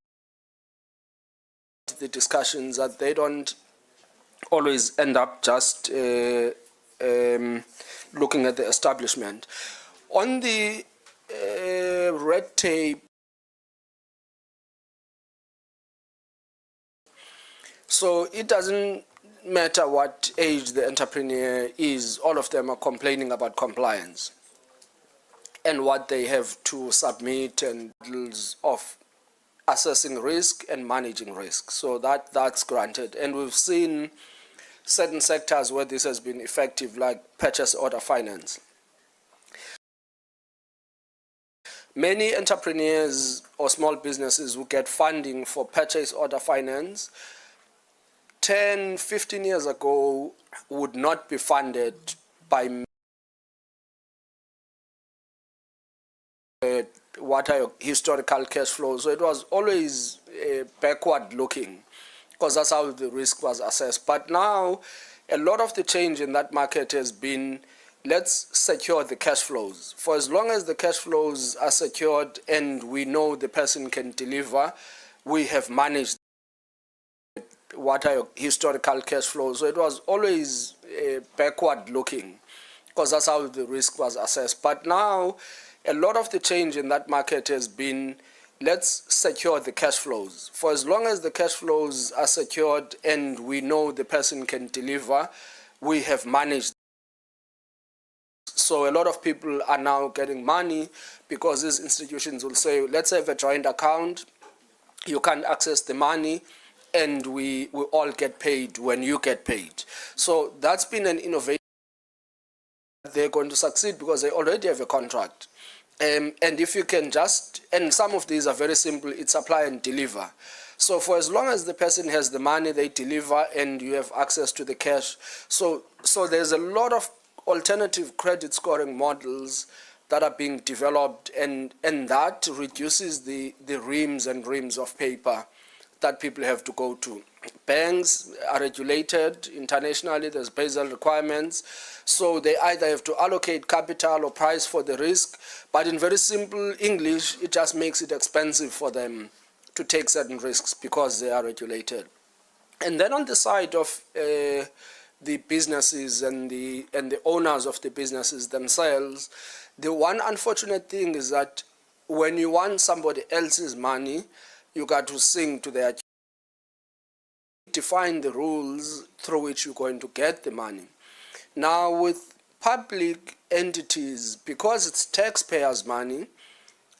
The discussions that they don't always end up just looking at the establishment. On the red tape, so it doesn't matter what age the entrepreneur is, all of them are complaining about compliance and what they have to submit and of assessing risk and managing risk. So that's granted. And we've seen certain sectors where this has been effective, like purchase order finance. Many entrepreneurs or small businesses who get funding for purchase order finance 10, 15 years ago would not be funded by what are historical cash flows. So it was always backward looking because that's how the risk was assessed. But now a lot of the change in that market has been, let's secure the cash flows. For as long as the cash flows are secured and we know the person can deliver, we have managed what are historical cash flows. So it was always backward looking because that's how the risk was assessed. But now a lot of the change in that market has been, let's secure the cash flows. For as long as the cash flows are secured and we know the person can deliver, we have managed. So a lot of people are now getting money because these institutions will say, let's have a joint account, you can't access the money, and we all get paid when you get paid. So that's been an innovation. They're going to succeed because they already have a contract. And if you can just, and some of these are very simple, it's apply and deliver. So for as long as the person has the money, they deliver and you have access to the cash. So there's a lot of alternative credit scoring models that are being developed, and that reduces the reams and reams of paper that people have to go to. Banks are regulated internationally, there's Basel requirements, so they either have to allocate capital or price for the risk, but in very simple English, it just makes it expensive for them to take certain risks because they are regulated. And then on the side of the businesses and the owners of the businesses themselves, the one unfortunate thing is that when you want somebody else's money, you got to sing to their define the rules through which you're going to get the money. Now, with public entities, because it's taxpayers' money,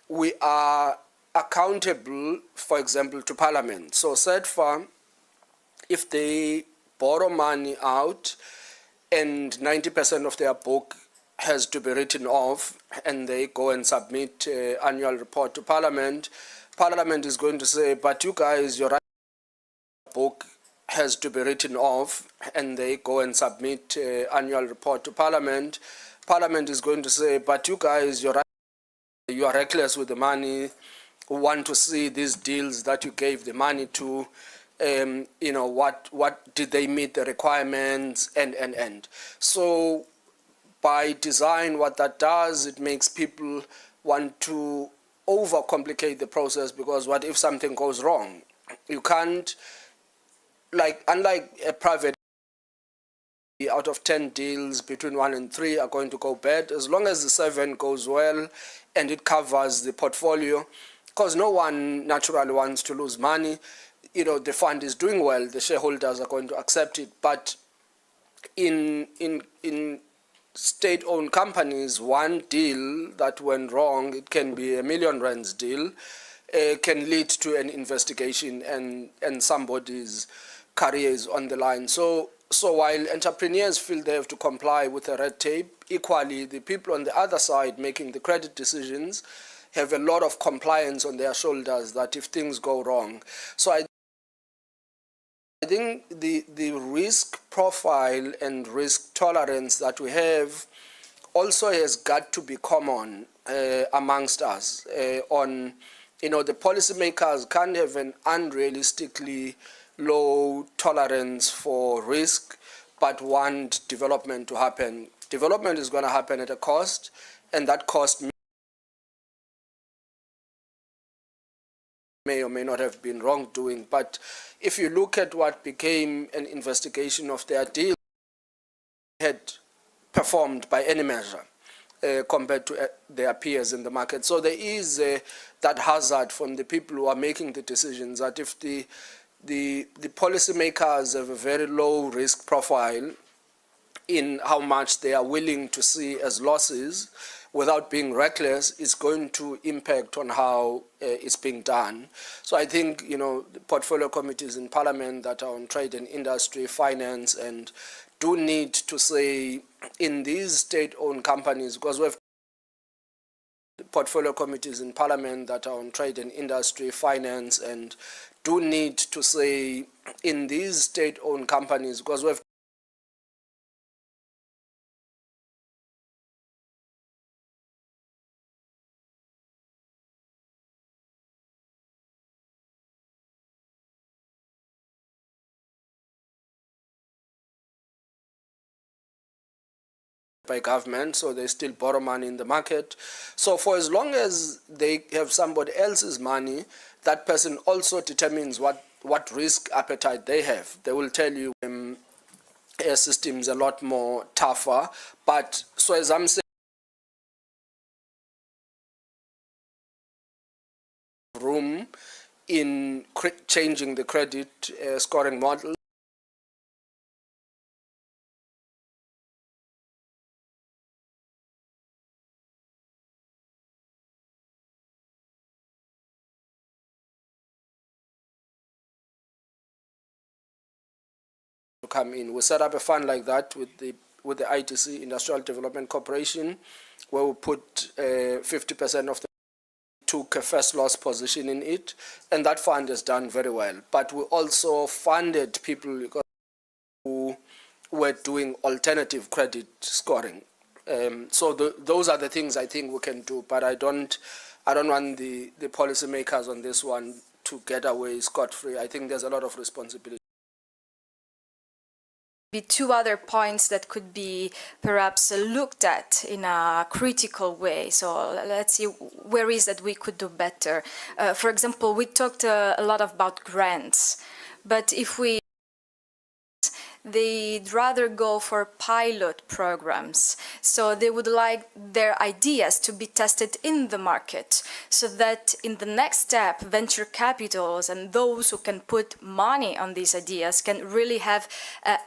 we are accountable, for example, to Parliament. So SEDFA, if they borrow money out and 90% of their book has to be written off and they go and submit annual report to Parliament, Parliament is going to say, but you guys, your book has to be written off, and they go and submit annual report to Parliament. Parliament is going to say, but you guys, you are reckless with the money, want to see these deals that you gave the money to, you know, what did they meet the requirements, and. So by design, what that does, it makes people want to overcomplicate the process, because what if something goes wrong? You can't, like, unlike a private, out of 10 deals, between 1 and 3 are going to go bad. As long as the 7 goes well and it covers the portfolio, because no one naturally wants to lose money. You know, the fund is doing well, the shareholders are going to accept it. But in state-owned companies, one deal that went wrong, it can be R1 million deal, can lead to an investigation and somebody's career is on the line. So while entrepreneurs feel they have to comply with the red tape, equally the people on the other side making the credit decisions have a lot of compliance on their shoulders, that if things go wrong. So I think the risk profile and risk tolerance that we have also has got to be common amongst us. On, you know, the policymakers can't have an unrealistically low tolerance for risk, but want development to happen. Development is going to happen at a cost, and that cost may or may not have been wrongdoing. But if you look at what became an investigation of their deal, had performed by any measure compared to their peers in the market. So there is that hazard from the people who are making the decisions, that if the policymakers have a very low risk profile in how much they are willing to see as losses without being reckless, is going to impact on how it's being done. So I think, you know, the portfolio committees in Parliament that are on trade and industry, finance, and do need to say in these state-owned companies, because we have portfolio committees in Parliament that are on trade and industry, finance, and do need to say in these state-owned companies, because we have by government, so they still borrow money in the market. So for as long as they have somebody else's money, that person also determines what risk appetite they have. They will tell you air systems a lot more tougher. But so as I'm saying, room in changing the credit scoring model. Come in. We set up a fund like that with the ITC, Industrial Development Corporation, where we put 50% of the took a first loss position in it, and that fund has done very well. But we also funded people who were doing alternative credit scoring. So those are the things I think we can do. But I don't want the policymakers on this one to get away scot-free. I think there's a lot of responsibility. Two other points that could be perhaps looked at in a critical way. So let's see where is that we could do better. For example, we talked a lot about grants, but if we they'd rather go for pilot programs. So they would like their ideas to be tested in the market, so that in the next step, venture capitals and those who can put money on these ideas can really have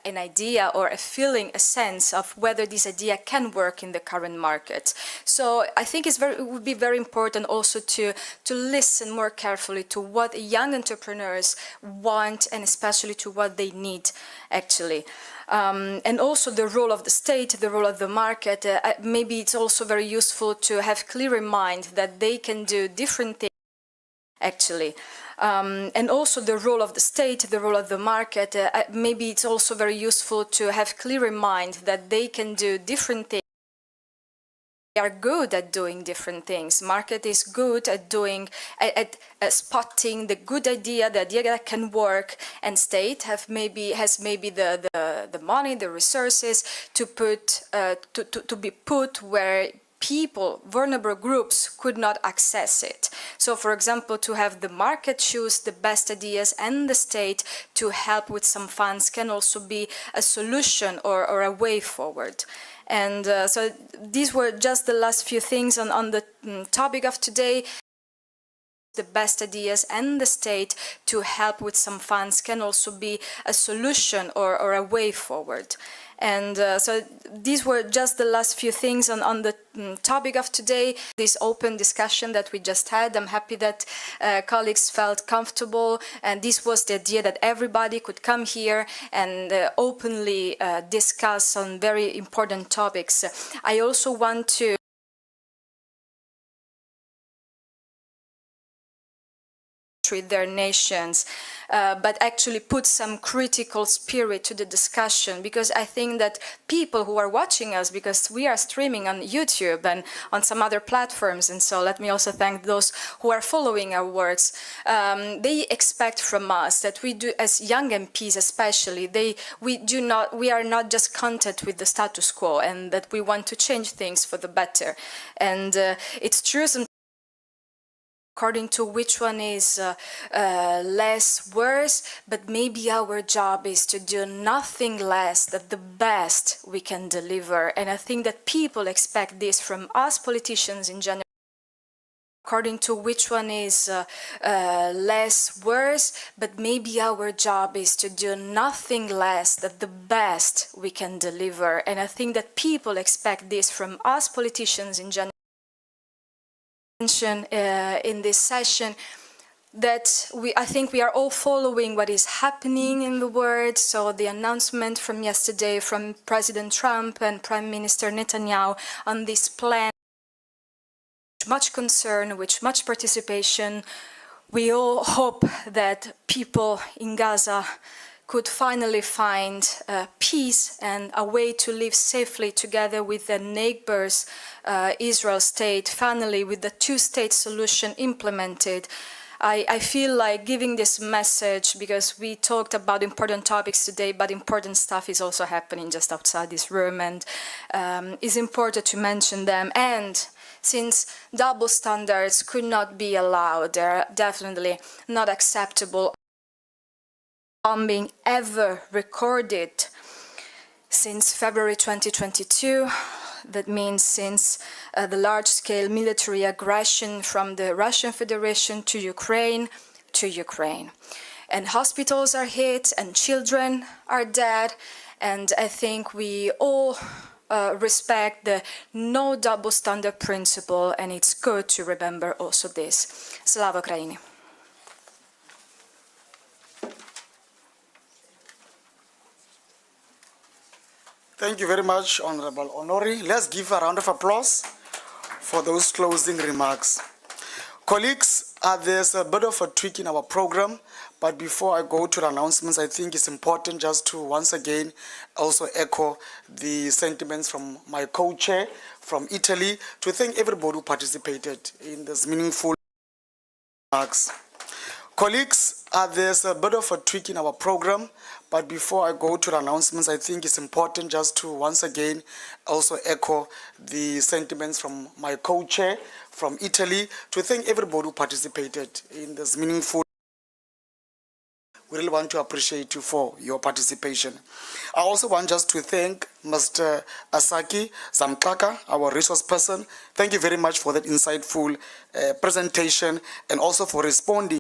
an idea or a feeling, a sense of whether this idea can work in the current market. So I think it would be very important also to listen more carefully to what young entrepreneurs want and especially to what they need, actually. And also the role of the state, the role of the market. Maybe it's also very useful to have clear in mind that they can do different things, actually. And also the role of the state, the role of the market. Maybe it's also very useful to have clear in mind that they can do different things. They are good at doing different things. Market is good at doing, at spotting the good idea, the idea that can work, and state has maybe the money, the resources to put to be put where people, vulnerable groups, could not access it. So, for example, to have the market choose the best ideas and the state to help with some funds can also be a solution or a way forward. And so these were just the last few things on the topic of today. The best ideas and the state to help with some funds can also be a solution or a way forward. And so these were just the last few things on the topic of today, this open discussion that we just had. I'm happy that colleagues felt comfortable, and this was the idea that everybody could come here and openly discuss on very important topics. I also want to their nations, but actually put some critical spirit to the discussion, because I think that people who are watching us, because we are streaming on YouTube and on some other platforms, and so let me also thank those who are following our works, they expect from us that we do, as young MPs especially, we are not just content with the status quo, and that we want to change things for the better. And it's true sometimes according to which one is less worse, but maybe our job is to do nothing less than the best we can deliver. And I think that people expect this from us politicians in general. According to which one is less worse, but maybe our job is to do nothing less than the best we can deliver. And I think that people expect this from us politicians in general. In this session that I think we are all following what is happening in the world. So the announcement from yesterday from President Trump and Prime Minister Netanyahu on this plan, much concern, with much participation. We all hope that people in Gaza could finally find peace and a way to live safely together with their neighbors, Israel state, finally with the two-state solution implemented. I feel like giving this message because we talked about important topics today, but important stuff is also happening just outside this room, and it's important to mention them. And since double standards could not be allowed, they're definitely not acceptable. Bombing ever recorded since February 2022. That means since the large-scale military aggression from the Russian Federation to Ukraine. And hospitals are hit and children are dead. And I think we all respect the no double standard principle, and it's good to remember also this. Slava Ukraini. Thank you very much, Honorable Honori. Let's give a round of applause for those closing remarks. Colleagues, there's a bit of a tweak in our program, but before I go to the announcements, I think it's important just to once again also echo the sentiments from my co-chair from Italy to thank everybody who participated in this meaningful remarks. Colleagues, there's a bit of a tweak in our program, but before I go to the announcements, I think it's important just to once again also echo the sentiments from my co-chair from Italy to thank everybody who participated in this meaningful We really want to appreciate you for your participation. I also want just to thank Mr. Asaki Zamtlaka, our resource person. Thank you very much for that insightful presentation and also for responding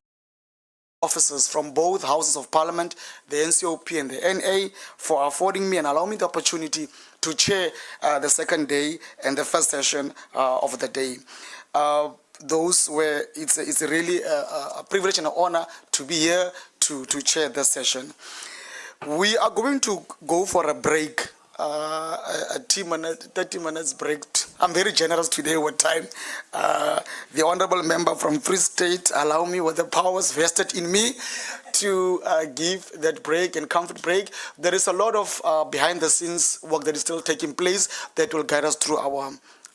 officers from both houses of parliament, the NCOP and the NA, for affording me and allowing me the opportunity to chair the second day and the first session of the day. It's really a privilege and an honor to be here to chair this session. We are going to go for a break, a 30 minutes break. I'm very generous today with time. The honorable member from Free State allow me with the powers vested in me to give that break and comfort break. There is a lot of behind the scenes work that is still taking place that will guide us through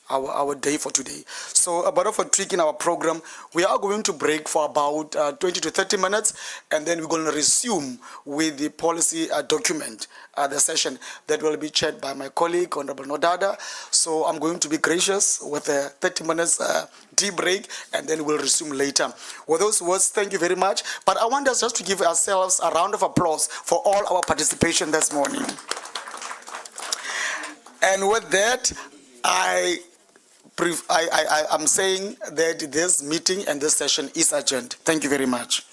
our day for today. So a bit of a trick in our program. We are going to break for about 20 to 30 minutes, and then we're going to resume with the policy document, the session that will be chaired by my colleague, Honorable Nodada. So I'm going to be gracious with a 30 minutes tea break, and then we'll resume later. With those words, thank you very much. But I want us just to give ourselves a round of applause for all our participation this morning. And with that, I'm saying that this meeting and this session is adjourned. Thank you very much.